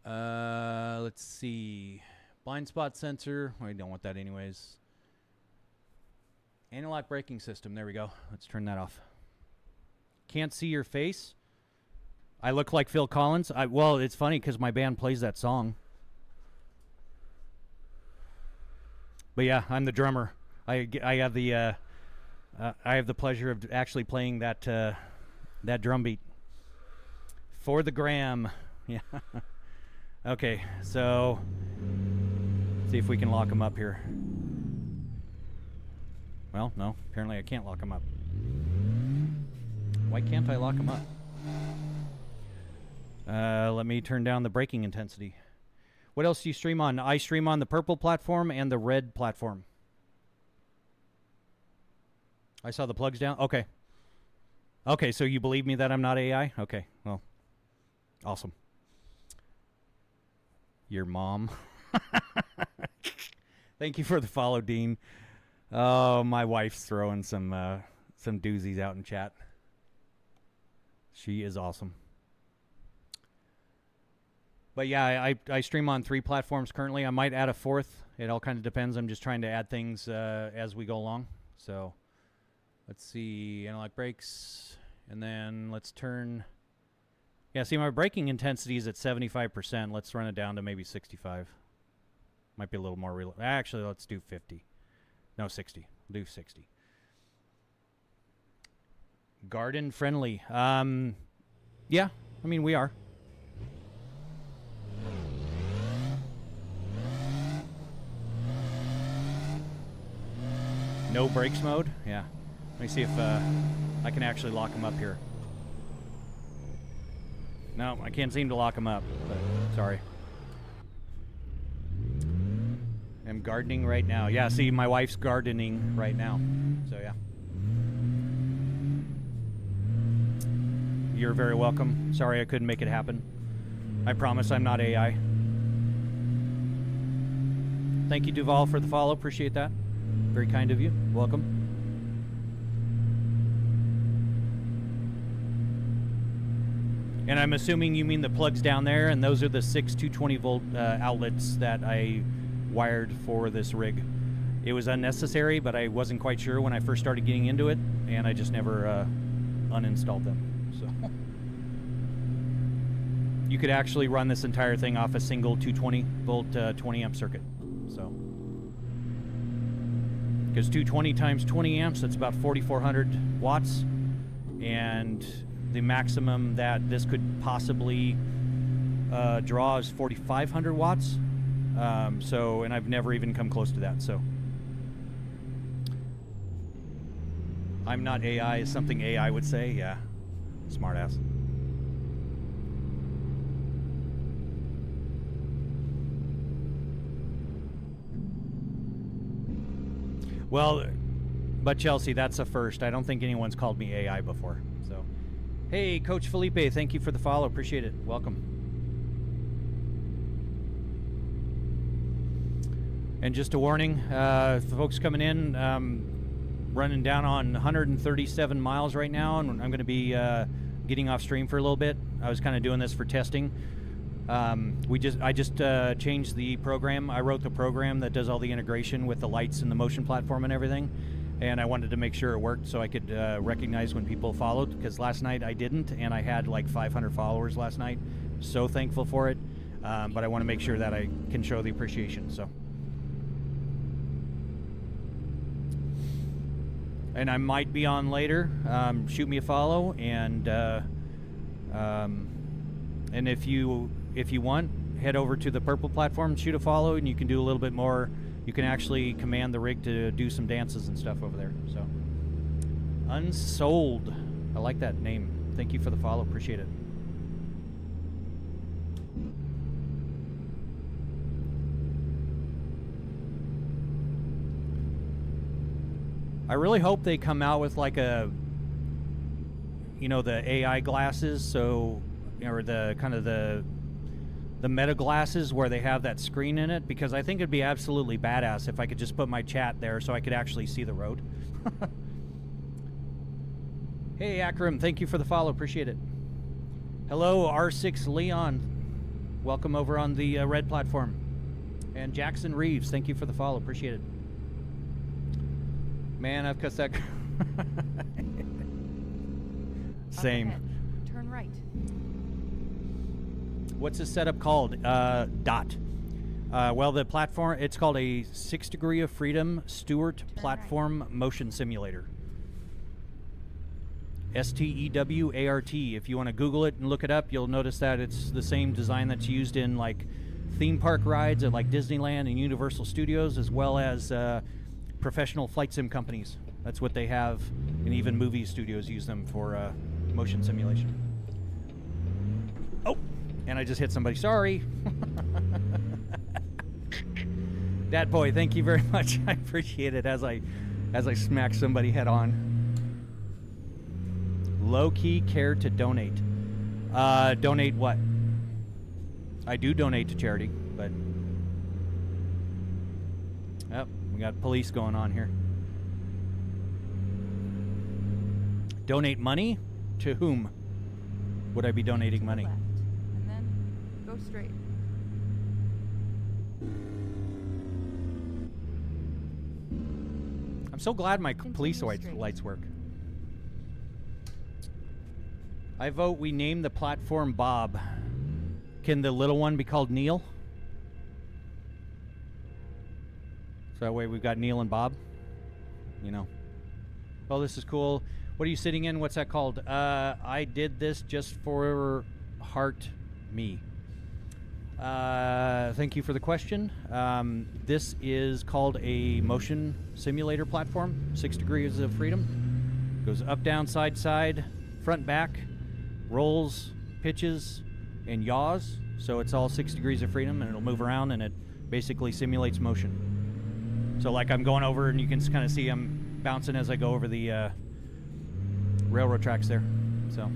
Let's see. Blind spot sensor. I don't want that anyways. Analog braking system. There we go. Let's turn that off. Can't see your face. I look like Phil Collins. Well, it's funny because my band plays that song. But yeah, I'm the drummer. I have the pleasure of actually playing that drum beat for the gram. Yeah. Okay, so see if we can lock him up here. Well, no, apparently I can't lock him up. Why can't I lock him up? Let me turn down the braking intensity. What else do you stream on? I stream on the purple platform and the red platform. I saw the plugs down. Okay. Okay, so you believe me that I'm not AI? Okay, well, awesome. Your mom. Thank you for the follow, Dean. Oh, my wife's throwing some doozies out in chat. She is awesome. But yeah, I stream on 3 platforms currently. I might add a 4th. It all kind of depends. I'm just trying to add things as we go along. So let's see, analog brakes, and then let's turn. Yeah, see, my braking intensity is at 75%. Let's run it down to maybe 65. Might be a little more real. Actually, let's do 50. No, 60. We'll do 60. Garden friendly. Yeah, I mean, we are. No brakes mode? Yeah. Let me see if I can actually lock him up here. No, I can't seem to lock him up. But sorry. I'm gardening right now. Yeah, see, my wife's gardening right now. So, yeah. You're very welcome. Sorry I couldn't make it happen. I promise I'm not AI. Thank you, Duval, for the follow. Appreciate that. Very kind of you. Welcome. And I'm assuming you mean the plugs down there, and those are the 6 220 volt outlets that I wired for this rig. It was unnecessary, but I wasn't quite sure when I first started getting into it, and I just never uninstalled them. So you could actually run this entire thing off a single 220 volt 20 amp circuit. So because 220 times 20 amps, that's about 4,400 watts, and the maximum that this could possibly draw is 4,500 watts. So, and I've never even come close to that. So, I'm not AI is something AI would say. Yeah, smart ass. Well, but Chelsea, that's a first. I don't think anyone's called me AI before. So, hey, Coach Felipe, thank you for the follow. Appreciate it. Welcome. And just a warning, for folks coming in, running down on 137 miles right now, and I'm going to be getting off stream for a little bit. I was kind of doing this for testing. I just changed the program. I wrote the program that does all the integration with the lights and the motion platform and everything, and I wanted to make sure it worked so I could recognize when people followed, because last night I didn't, and I had like 500 followers last night. So thankful for it, but I want to make sure that I can show the appreciation. So. And I might be on later. Shoot me a follow, and if you want, head over to the purple platform, shoot a follow, and you can do a little bit more. You can actually command the rig to do some dances and stuff over there. So Unsold. I like that name. Thank you for the follow. Appreciate it. I really hope they come out with like a, you know, the AI glasses, so, or the kind of the meta glasses where they have that screen in it, because I think it'd be absolutely badass if I could just put my chat there so I could actually see the road. Hey Akram, thank you for the follow, appreciate it. Hello R6 Leon, welcome over on the red platform. And Jackson Reeves, thank you for the follow, appreciate it. Man, I've cussed that. Same. Up ahead. Turn right. What's this setup called? Dot. Well, the platform, it's called a 6 Degree of Freedom Stewart Platform Motion Simulator. STEWART. If you want to Google it and look it up, you'll notice that it's the same design that's used in like theme park rides at like Disneyland and Universal Studios, as well as professional flight sim companies. That's what they have, and even movie studios use them for motion simulation. Oh, and I just hit somebody. Sorry. Dat boy, thank you very much. I appreciate it as I smack somebody head on. Low key care to donate. Donate what? I do donate to charity, but yep, we got police going on here. Donate money? To whom would I be donating money? Left. And then go straight. I'm so glad my Continue police straight. lights work. I vote we name the platform Bob. Can the little one be called Neil? So that way we've got Neil and Bob. You know. Oh, this is cool. What are you sitting in? What's that called? I did this just for Heart Me. Thank you for the question. This is called a motion simulator platform. 6 Degrees of Freedom. Goes up, down, side, side, front, back, rolls, pitches, and yaws. So it's all 6 degrees of freedom, and it'll move around, and it basically simulates motion. So like I'm going over, and you can kind of see I'm bouncing as I go over the railroad tracks there. So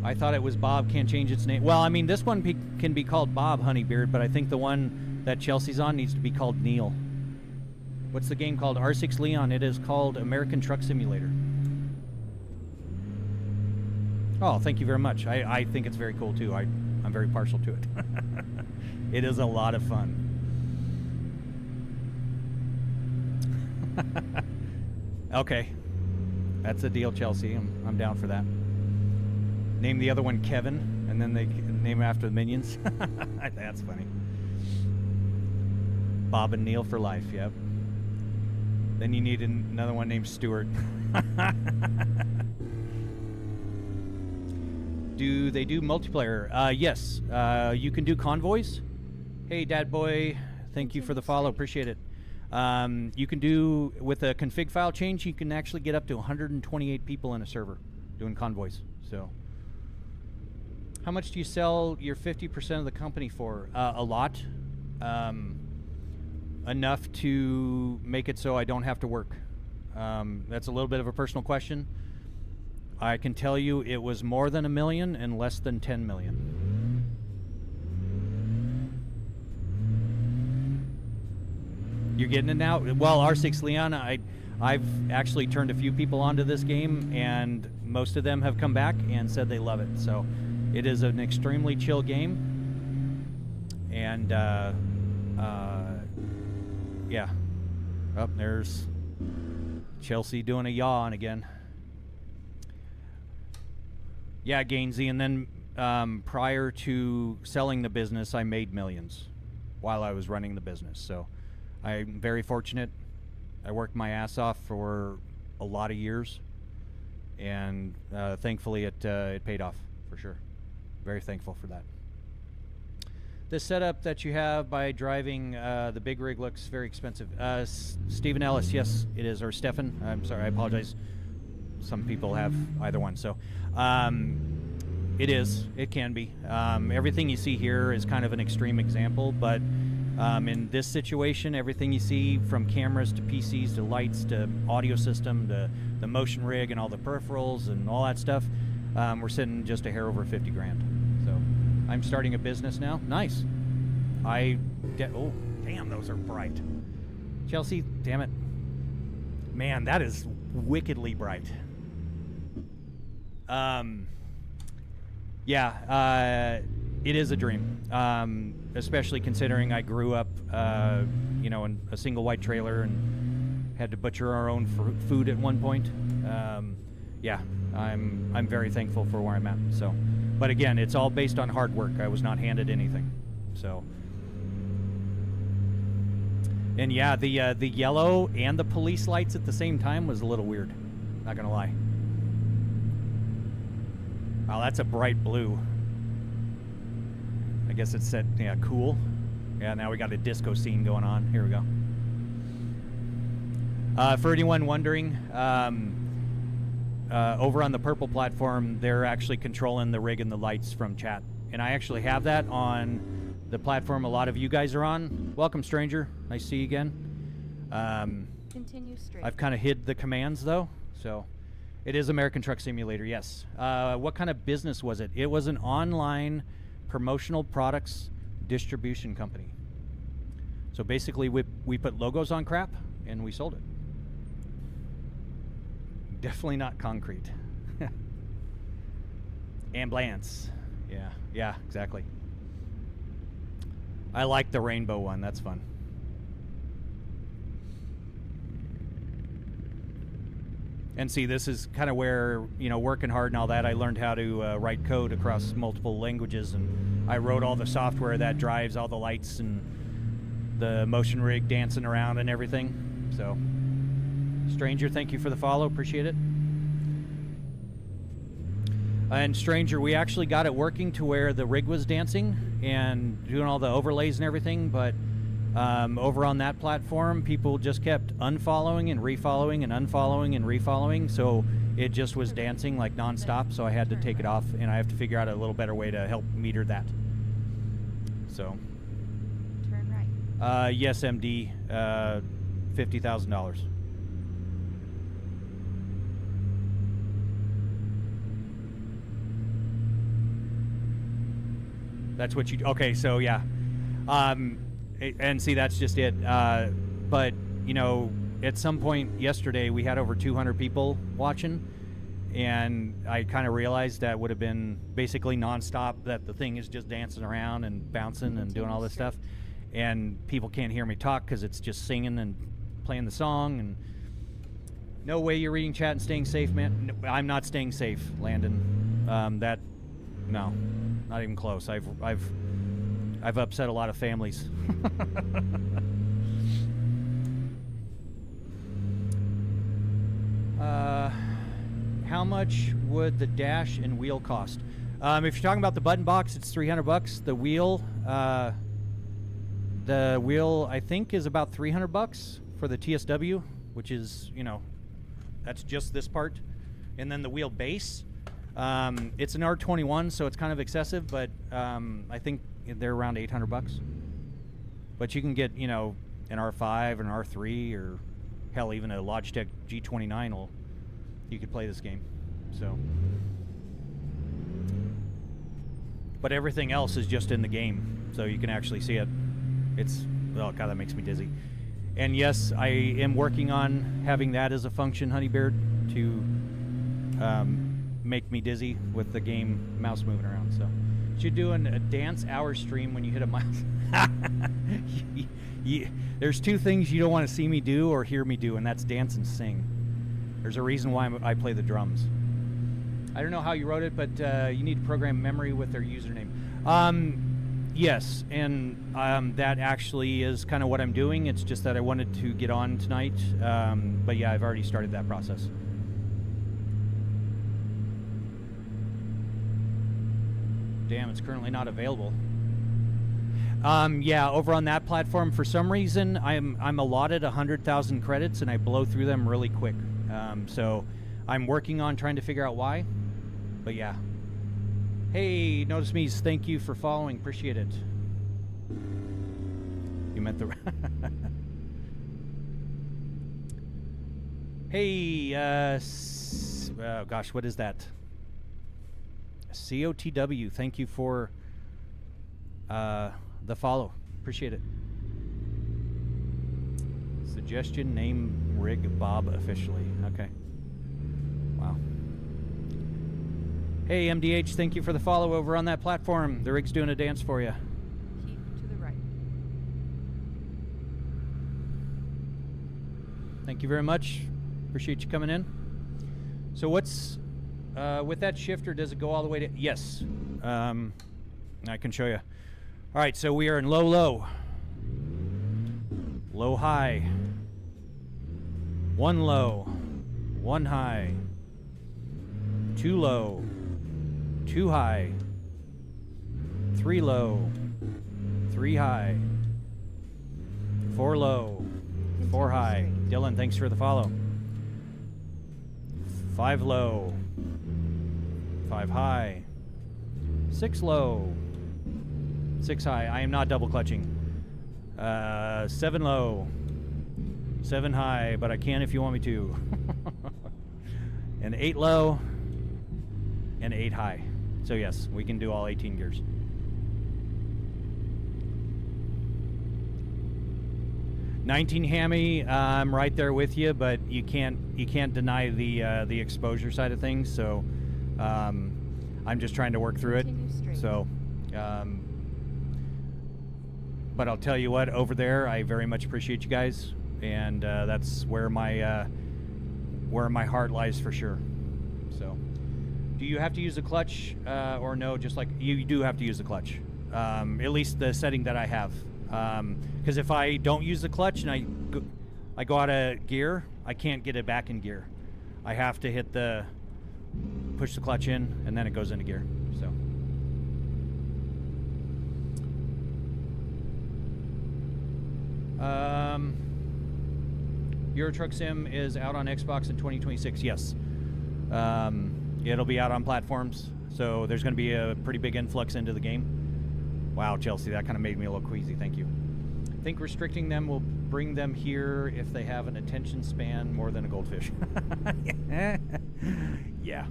I thought it was Bob. Can't change its name. Well, I mean, this one can be called Bob Honeybeard, but I think the one that Chelsea's on needs to be called Neil. What's the game called? R6 Leon. It is called American Truck Simulator. Oh, thank you very much. I think it's very cool too. I'm very partial to it. It is a lot of fun. Okay, that's a deal, Chelsea. I'm down for that. Name the other one Kevin, and then they name after the minions. That's funny. Bob and Neil for life. Yep. Then you need another one named Stuart. Do they do multiplayer? Yes. You can do convoys. Hey, Dad Boy. Thank you for the follow. Appreciate it. You can do, with a config file change, you can actually get up to 128 people in a server doing convoys. So, how much do you sell your 50% of the company for? A lot. Enough to make it so I don't have to work. That's a little bit of a personal question. I can tell you it was more than $1 million and less than 10 million. You're getting it now? Well, R6 Leon, I've actually turned a few people onto this game, and most of them have come back and said they love it. So it is an extremely chill game. And yeah. Oh, there's Chelsea doing a yawn again. Yeah, Gainsey, and then prior to selling the business, I made millions while I was running the business. So I'm very fortunate. I worked my ass off for a lot of years, and thankfully it paid off for sure. Very thankful for that. The setup that you have by driving the big rig looks very expensive. Stephen Ellis, yes, it is. Or Stefan, I'm sorry, I apologize. Some people have either one. So it is. It can be. Everything you see here is kind of an extreme example, but in this situation, everything you see from cameras to PCs to lights to audio system to the motion rig and all the peripherals and all that stuff, we're sitting just a hair over 50 grand. So I'm starting a business now. Nice. Oh, damn, those are bright. Chelsea, damn it. Man, that is wickedly bright. Yeah, it is a dream, especially considering I grew up, you know, in a single white trailer and had to butcher our own food at one point. Yeah, I'm very thankful for where I'm at. So, but again, it's all based on hard work. I was not handed anything. So, and yeah, the yellow and the police lights at the same time was a little weird. Not gonna lie. Wow, that's a bright blue. I guess it said, yeah, cool. Yeah, now we got a disco scene going on. Here we go. For anyone wondering, over on the purple platform, they're actually controlling the rig and the lights from chat. And I actually have that on the platform a lot of you guys are on. Welcome, stranger. Nice to see you again. Continue straight. I've kind of hid the commands, though, so... It is American Truck Simulator, yes. What kind of business was it? It was an online promotional products distribution company. So basically, we put logos on crap, and we sold it. Definitely not concrete. Ambulance. Yeah, exactly. I like the rainbow one. That's fun. And see, this is kind of where, you know, working hard and all that, I learned how to write code across multiple languages, and I wrote all the software that drives all the lights and the motion rig dancing around and everything. So, Stranger, thank you for the follow. Appreciate it. And Stranger, we actually got it working to where the rig was dancing and doing all the overlays and everything, but over on that platform, people just kept unfollowing and refollowing and unfollowing and refollowing, so it just was dancing like nonstop, so I had to take it off, and I have to figure out a little better way to help meter that. So. Turn right. Yes, MD, $50,000. That's what you, okay, so yeah. And see, that's just it. But, you know, at some point yesterday, we had over 200 people watching, and I kind of realized that would have been basically nonstop, that the thing is just dancing around and bouncing and doing all this stuff. And people can't hear me talk because it's just singing and playing the song. And no way you're reading chat and staying safe, man. No, I'm not staying safe, Landon. No, not even close. I've upset a lot of families. How much would the dash and wheel cost? If you're talking about the button box, it's $300. The wheel, I think, is about $300 for the TSW, which is, you know, that's just this part. And then the wheel base, it's an R21, so it's kind of excessive, but I think they're around $800. But you can get, you know, an R5, an R3, or hell, even a Logitech G29 you could play this game. So, but everything else is just in the game, so you can actually see it. It's, oh god, that makes me dizzy. And yes, I am working on having that as a function, Honeybeard, to make me dizzy with the game mouse moving around. So, you're doing a dance hour stream when you hit a mouse. There's two things you don't want to see me do or hear me do, and that's dance and sing. There's a reason why I play the drums. I don't know how you wrote it, but you need to program memory with their username. Yes, and that actually is kind of what I'm doing. It's just that I wanted to get on tonight. But yeah, I've already started that process. Damn, it's currently not available. Yeah, over on that platform, for some reason, I'm allotted 100,000 credits, and I blow through them really quick. So I'm working on trying to figure out why. But yeah. Hey, Notice Me's, thank you for following. Appreciate it. You meant the... Hey, oh gosh, what is that? COTW, thank you for the follow. Appreciate it. Suggestion, name rig Bob officially. Okay. Wow. Hey, MDH, thank you for the follow over on that platform. The rig's doing a dance for you. Keep to the right. Thank you very much. Appreciate you coming in. So what's with that shifter, does it go all the way to... Yes. I can show you. All right, so we are in low, low. Low, high. One low. One high. Two low. Two high. Three low. Three high. Four low. Four high. Dylan, thanks for the follow. Five low. Five high. Six low. Six high. I am not double clutching. Seven low. Seven high, but I can if you want me to. And eight low. And eight high. So yes, we can do all 18 gears. $19 hammy, I'm right there with you, but you can't deny the exposure side of things. So I'm just trying to work through it. So, but I'll tell you what, over there, I very much appreciate you guys, and that's where my heart lies for sure. So, do you have to use a clutch or no? Just like you do have to use the clutch, at least the setting that I have. Because if I don't use the clutch and I go out of gear, I can't get it back in gear. I have to push the clutch in, and then it goes into gear. So. Euro Truck Sim is out on Xbox in 2026. Yes. It'll be out on platforms, so there's going to be a pretty big influx into the game. Wow, Chelsea, that kind of made me a little queasy. Thank you. I think restricting them will bring them here if they have an attention span more than a goldfish. Yeah.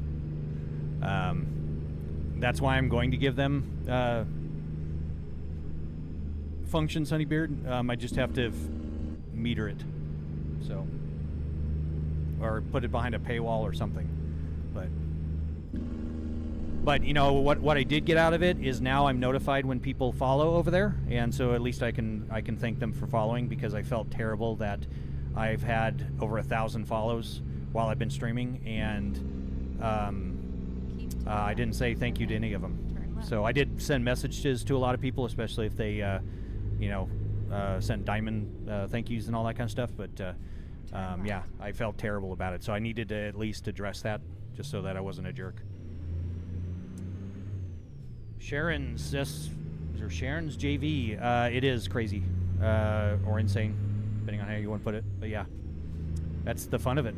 That's why I'm going to give them functions, Honeybeard. I just have to meter it. So. Or put it behind a paywall or something. But you know what I did get out of it is now I'm notified when people follow over there, and so at least I can thank them for following, because I felt terrible that I've had over 1,000 follows while I've been streaming, and I didn't say thank you to any of them. So I did send messages to a lot of people, especially if they sent diamond thank yous and all that kind of stuff. But yeah, I felt terrible about it, so I needed to at least address that just so that I wasn't a jerk. Sharon's, yes, or Sharon's JV. It is crazy or insane, depending on how you want to put it. But yeah, that's the fun of it.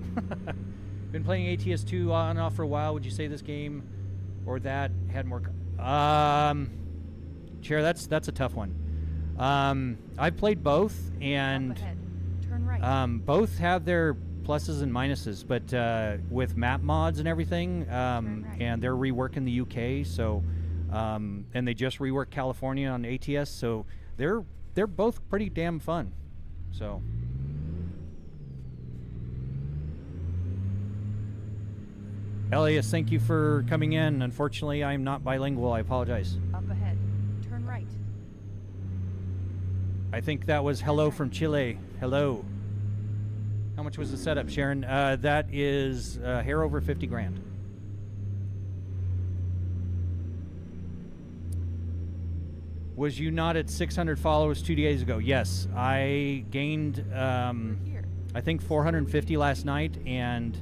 Been playing ATS2 on and off for a while. Would you say this game or that had more? Chair, that's a tough one. I've played both, and Turn right. both have their pluses and minuses. But with map mods and everything, right. and they're reworking the UK, so. And they just reworked California on ATS, so they're both pretty damn fun. So Elias, thank you for coming in. Unfortunately, I'm not bilingual. I apologize. Up ahead. Turn right. I think that was hello from Chile. Hello. How much was the setup, Sharon? That is hair over 50 grand. Was you not at 600 followers 2 days ago? Yes, I gained, I think 450 last night and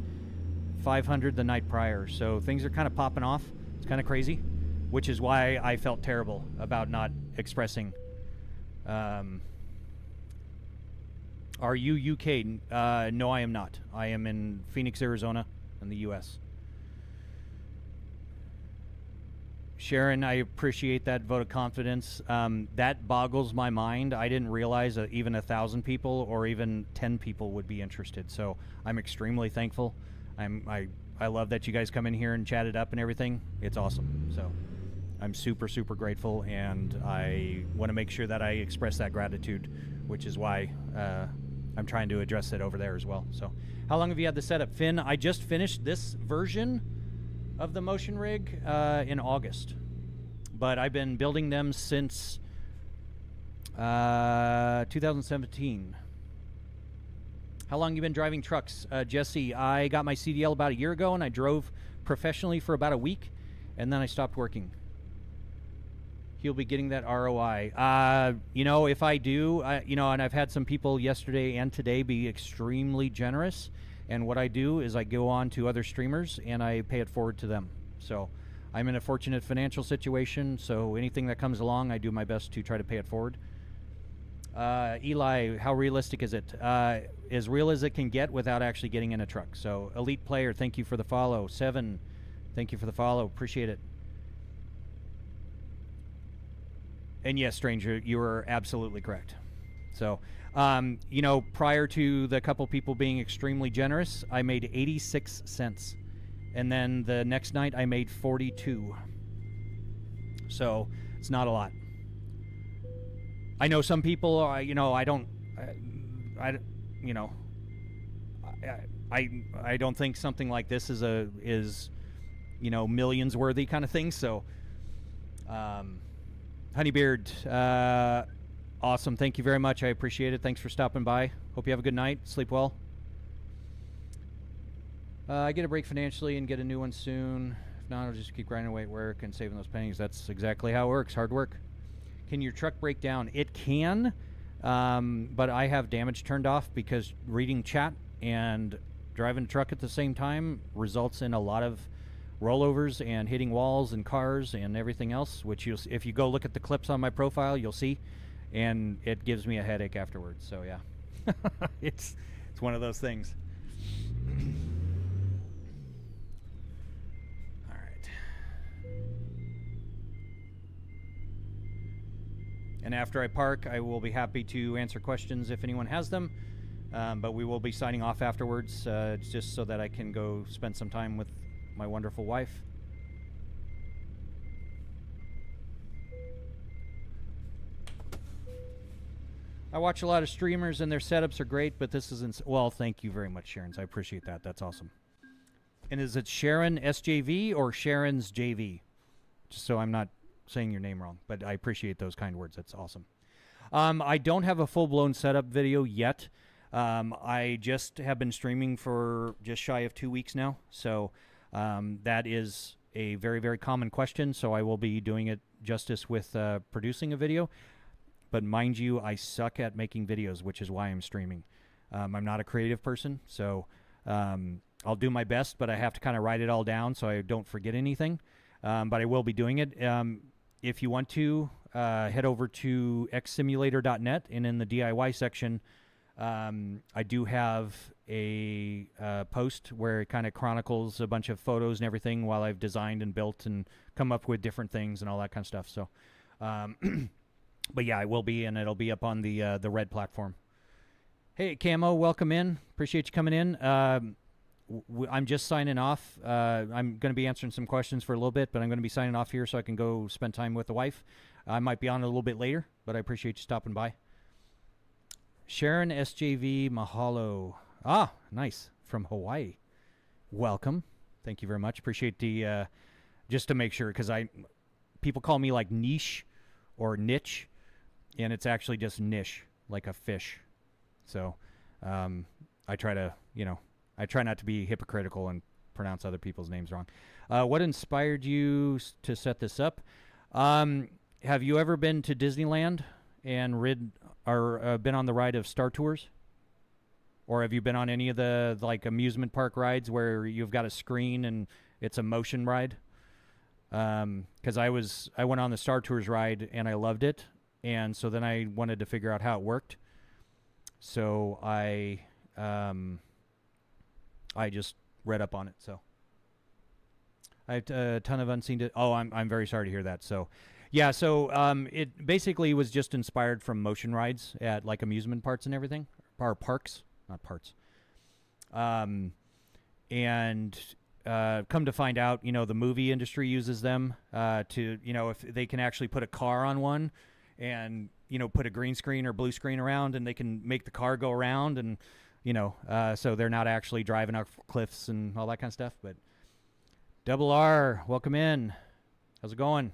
500 the night prior. So things are kind of popping off. It's kind of crazy, which is why I felt terrible about not expressing Are you UK? No, I am not. I am in Phoenix, Arizona, in the U.S. Sharon, I appreciate that vote of confidence. That boggles my mind. I didn't realize that even 1,000 people or even 10 people would be interested. So I'm extremely thankful. I love that you guys come in here and chat it up and everything. It's awesome. So I'm super, super grateful, and I want to make sure that I express that gratitude, which is why I'm trying to address it over there as well. So how long have you had the setup? Finn, I just finished this version of the motion rig in August, but I've been building them since 2017. How long you been driving trucks? Jesse, I got my CDL about a year ago, and I drove professionally for about a week, and then I stopped working. He'll be getting that ROI. You know, if I do, you know, and I've had some people yesterday and today be extremely generous. And what I do is I go on to other streamers and I pay it forward to them. So I'm in a fortunate financial situation. So anything that comes along, I do my best to try to pay it forward. Eli, how realistic is it? As real as it can get without actually getting in a truck. So Elite Player, thank you for the follow. 7, thank you for the follow. Appreciate it. And yes, Stranger, you are absolutely correct. So, you know, prior to the couple people being extremely generous, I made 86 cents. And then the next night I made 42. So it's not a lot. I know some people, you know, I don't think something like this is, you know, millions worthy kind of thing. So, Honeybeard, awesome. Thank you very much. I appreciate it. Thanks for stopping by. Hope you have a good night. Sleep well. I get a break financially and get a new one soon. If not, I'll just keep grinding away at work and saving those pennies. That's exactly how it works. Hard work. Can your truck break down? It can, but I have damage turned off because reading chat and driving a truck at the same time results in a lot of rollovers and hitting walls and cars and everything else, which you'll, if you go look at the clips on my profile, you'll see, and it gives me a headache afterwards. So yeah, it's one of those things. All right. And after I park, I will be happy to answer questions if anyone has them, but we will be signing off afterwards, just so that I can go spend some time with my wonderful wife. I watch a lot of streamers and their setups are great, but this isn't. Well, thank you very much, Sharon. I appreciate that. That's awesome. And is it Sharon SJV or Sharon's JV? Just so I'm not saying your name wrong, but I appreciate those kind words. That's awesome. I don't have a full-blown setup video yet. I just have been streaming for just shy of 2 weeks now, so that is a very, very common question, so I will be doing it justice with producing a video. But mind you, I suck at making videos, which is why I'm streaming. I'm not a creative person, so I'll do my best, but I have to kind of write it all down so I don't forget anything. But I will be doing it. If you want to, head over to xsimulator.net, and in the DIY section, I do have a post where it kind of chronicles a bunch of photos and everything while I've designed and built and come up with different things and all that kind of stuff. So, but yeah, I will be, and it'll be up on the red platform. Hey, Camo, welcome in. Appreciate you coming in. I'm just signing off. I'm going to be answering some questions for a little bit, but I'm going to be signing off here so I can go spend time with the wife. I might be on a little bit later, but I appreciate you stopping by. Sharon SJV, mahalo. Ah, nice. From Hawaii. Welcome. Thank you very much. Appreciate the, just to make sure, because people call me like niche or niche, and it's actually just niche, like a fish. So I try to, I try not to be hypocritical and pronounce other people's names wrong. What inspired you to set this up? Have you ever been to Disneyland and been on the ride of Star Tours? Or have you been on any of the like amusement park rides where you've got a screen and it's a motion ride? Because I went on the Star Tours ride and I loved it. and so then I wanted to figure out how it worked. So I just read up on it. So I have a ton of unseen. I'm very sorry to hear that. So yeah, so it basically was just inspired from motion rides at like amusement parks and everything, or parks, not parts. And come to find out, the movie industry uses them to, if they can actually put a car on one and, put a green screen or blue screen around, and they can make the car go around, and, so they're not actually driving off cliffs and all that kind of stuff. But Double R, welcome in. How's it going?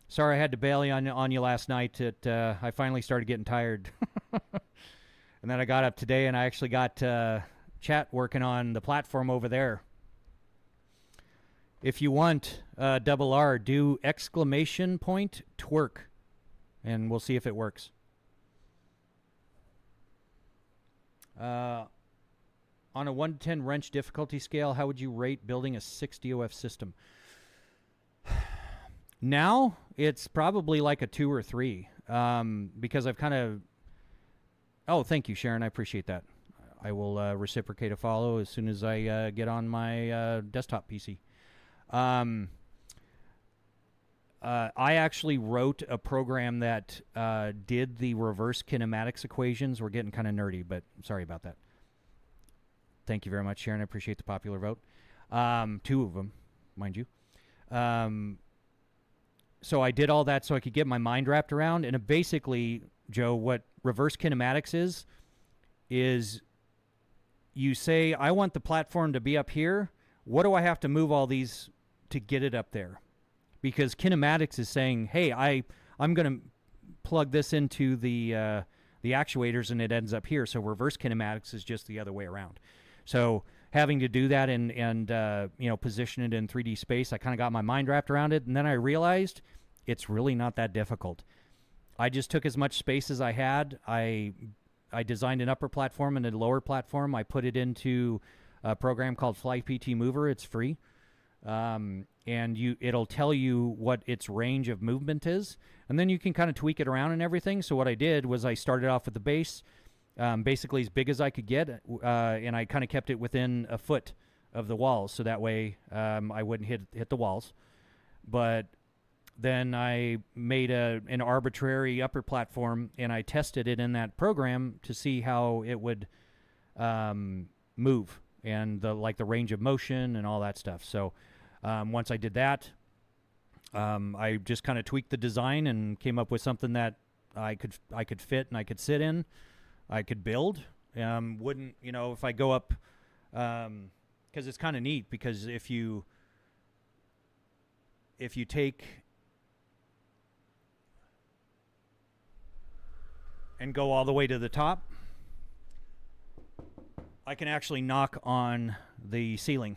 Sorry I had to bail on you last night. I finally started getting tired. And then I got up today, and I actually got chat working on the platform over there. If you want, Double R, do !twerk, and we'll see if it works. On a 1 to 10 wrench difficulty scale, how would you rate building a 6 DOF system? Now, it's probably like a 2 or 3, because I've kind of... Oh, thank you, Sharon. I appreciate that. I will reciprocate a follow as soon as I get on my desktop PC. I actually wrote a program that did the reverse kinematics equations. We're getting kind of nerdy, but sorry about that. Thank you very much, Sharon. I appreciate the popular vote. 2 of them, mind you. So I did all that so I could get my mind wrapped around. And basically, Joe, what reverse kinematics is you say, I want the platform to be up here. What do I have to move all these to get it up there? Because kinematics is saying, hey, I'm going to plug this into the actuators and it ends up here. So reverse kinematics is just the other way around. So having to do that and position it in 3D space, I kind of got my mind wrapped around it. And then I realized it's really not that difficult. I just took as much space as I had. I designed an upper platform and a lower platform. I put it into a program called FlyPT Mover. It's free. And it'll tell you what its range of movement is. And then you can kind of tweak it around and everything. So what I did was I started off with the base, basically as big as I could get. And I kind of kept it within a foot of the walls. So that way I wouldn't hit the walls. But then I made an arbitrary upper platform, and I tested it in that program to see how it would move and the range of motion and all that stuff. So once I did that, I just kind of tweaked the design and came up with something that I could fit and I could sit in, I could build. Wouldn't, if I go up, because it's kind of neat, because if you take and go all the way to the top, I can actually knock on the ceiling.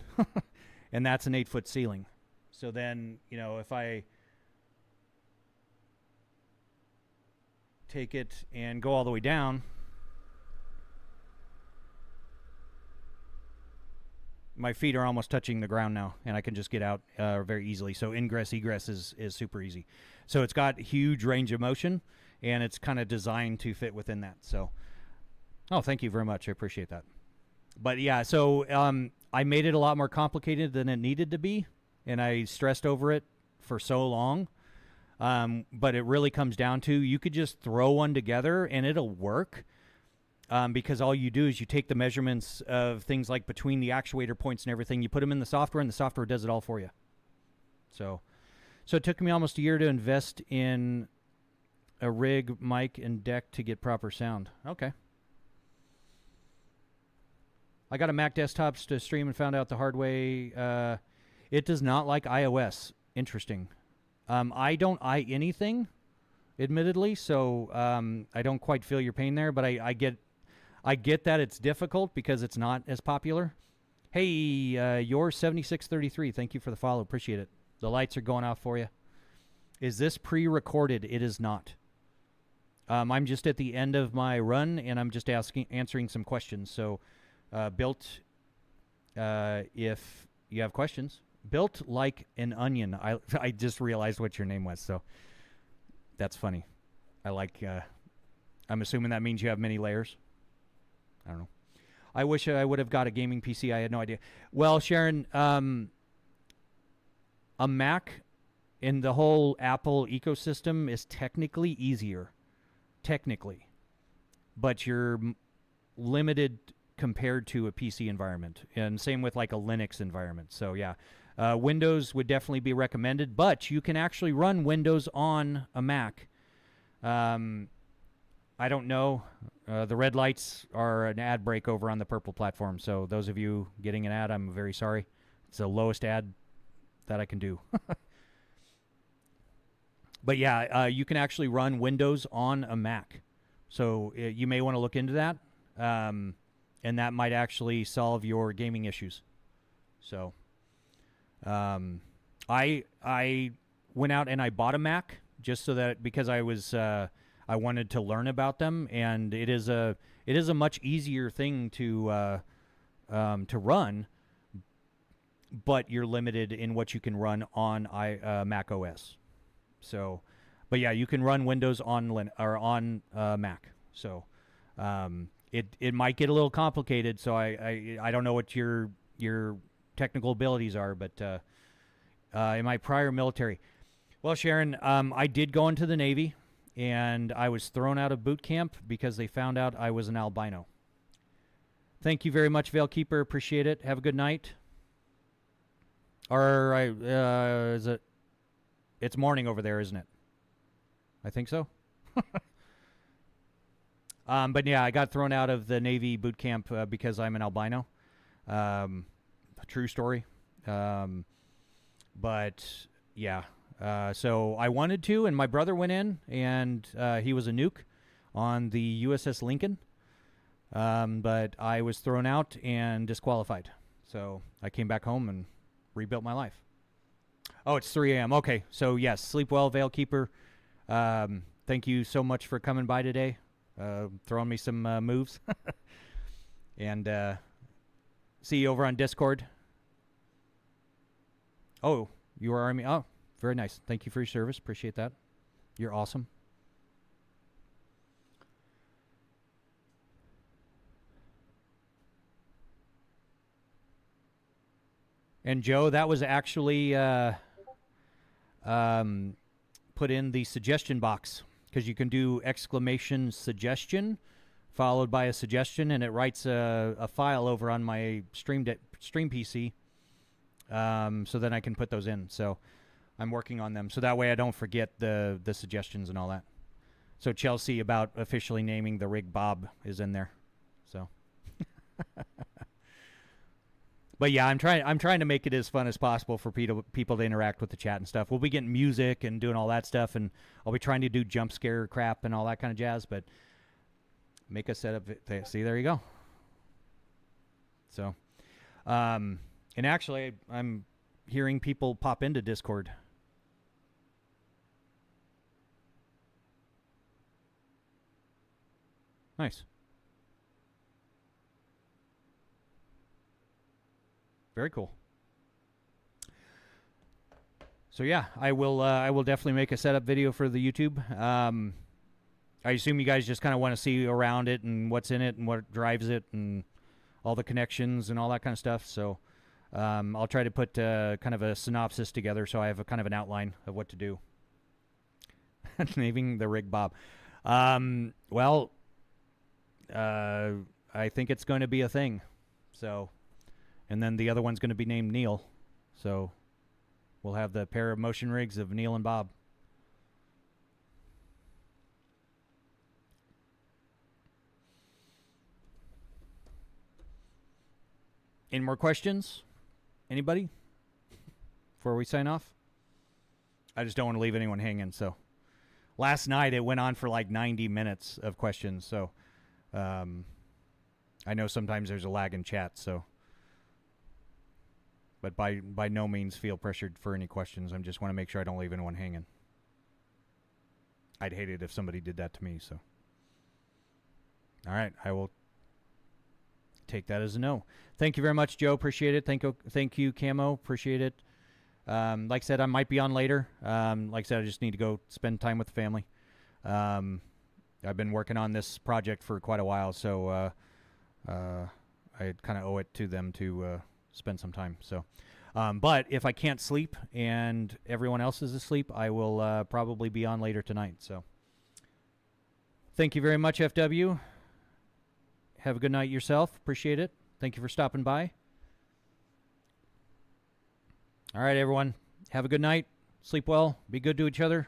And that's an 8-foot ceiling. So then, if I take it and go all the way down, my feet are almost touching the ground now, and I can just get out very easily. So ingress, egress is super easy. So it's got huge range of motion, and it's kind of designed to fit within that. So, thank you very much. I appreciate that. But yeah, so I made it a lot more complicated than it needed to be, and I stressed over it for so long. But it really comes down to, you could just throw one together and it'll work, because all you do is you take the measurements of things like between the actuator points and everything, you put them in the software, and the software does it all for you. So it took me almost a year to invest in a rig, mic, and deck to get proper sound. Okay. I got a Mac desktops to stream and found out the hard way. It does not like iOS. Interesting. I don't anything, admittedly, so I don't quite feel your pain there, but I get that it's difficult because it's not as popular. Hey, you're 7633. Thank you for the follow. Appreciate it. The lights are going off for you. Is this pre-recorded? It is not. I'm just at the end of my run, and I'm just answering some questions. So, Built, if you have questions. Built like an onion. I just realized what your name was, so that's funny. I like. I'm assuming that means you have many layers. I don't know. I wish I would have got a gaming PC. I had no idea. Well, Sharon, a Mac in the whole Apple ecosystem is technically easier, technically, but you're limited compared to a PC environment, and same with like a Linux environment. So yeah, Windows would definitely be recommended, but you can actually run Windows on a Mac. I don't know. The red lights are an ad break over on the purple platform. So those of you getting an ad, I'm very sorry. It's the lowest ad that I can do. But yeah, you can actually run Windows on a Mac. So you may want to look into that. And that might actually solve your gaming issues. So I went out and I bought a Mac just so that because I wanted to learn about them, and it is a much easier thing to run, but you're limited in what you can run on Mac OS. So, but yeah, you can run Windows on Mac. So, it might get a little complicated. So I don't know what your technical abilities are, but in my prior military, well, Sharon, I did go into the Navy. And I was thrown out of boot camp because they found out I was an albino. Thank you very much, Veilkeeper. Appreciate it. Have a good night. Or is it? It's morning over there, isn't it? I think so. But yeah, I got thrown out of the Navy boot camp because I'm an albino. True story. But yeah. So I wanted to, and my brother went in, and he was a nuke on the USS Lincoln. But I was thrown out and disqualified. So I came back home and rebuilt my life. Oh, it's 3 a.m. Okay, so yes, sleep well, Veilkeeper. Thank you so much for coming by today, throwing me some moves. And see you over on Discord. Oh, you are Army. Oh. Very nice. Thank you for your service. Appreciate that. You're awesome. And Joe, that was actually put in the suggestion box because you can do exclamation suggestion followed by a suggestion, and it writes a file over on my stream PC, so then I can put those in. So I'm working on them, so that way I don't forget the suggestions and all that. So Chelsea about officially naming the rig Bob is in there. So, but yeah, I'm trying to make it as fun as possible for people to interact with the chat and stuff. We'll be getting music and doing all that stuff, and I'll be trying to do jump scare crap and all that kind of jazz. But make a setup. See, there you go. So, and actually, I'm hearing people pop into Discord. Nice. Very cool. So yeah, I will definitely make a setup video for the YouTube. I assume you guys just kind of want to see around it and what's in it and what drives it and all the connections and all that kind of stuff. So I'll try to put kind of a synopsis together so I have a kind of an outline of what to do. Naming the rig Bob. Well, I think it's going to be a thing. So, and then the other one's going to be named Neil. So we'll have the pair of motion rigs of Neil and Bob. Any more questions? Anybody? Before we sign off? I just don't want to leave anyone hanging, so. Last night it went on for like 90 minutes of questions, so I know sometimes there's a lag in chat, so. But by no means feel pressured for any questions. I just want to make sure I don't leave anyone hanging. I'd hate it if somebody did that to me, so. All right, I will take that as a no. Thank you very much, Joe. Appreciate it. Thank you, Camo. Appreciate it. Like I said, I might be on later. Like I said, I just need to go spend time with the family. I've been working on this project for quite a while, so I kind of owe it to them to spend some time. So, but if I can't sleep and everyone else is asleep, I will probably be on later tonight. So, thank you very much, FW. Have a good night yourself. Appreciate it. Thank you for stopping by. All right, everyone. Have a good night. Sleep well. Be good to each other.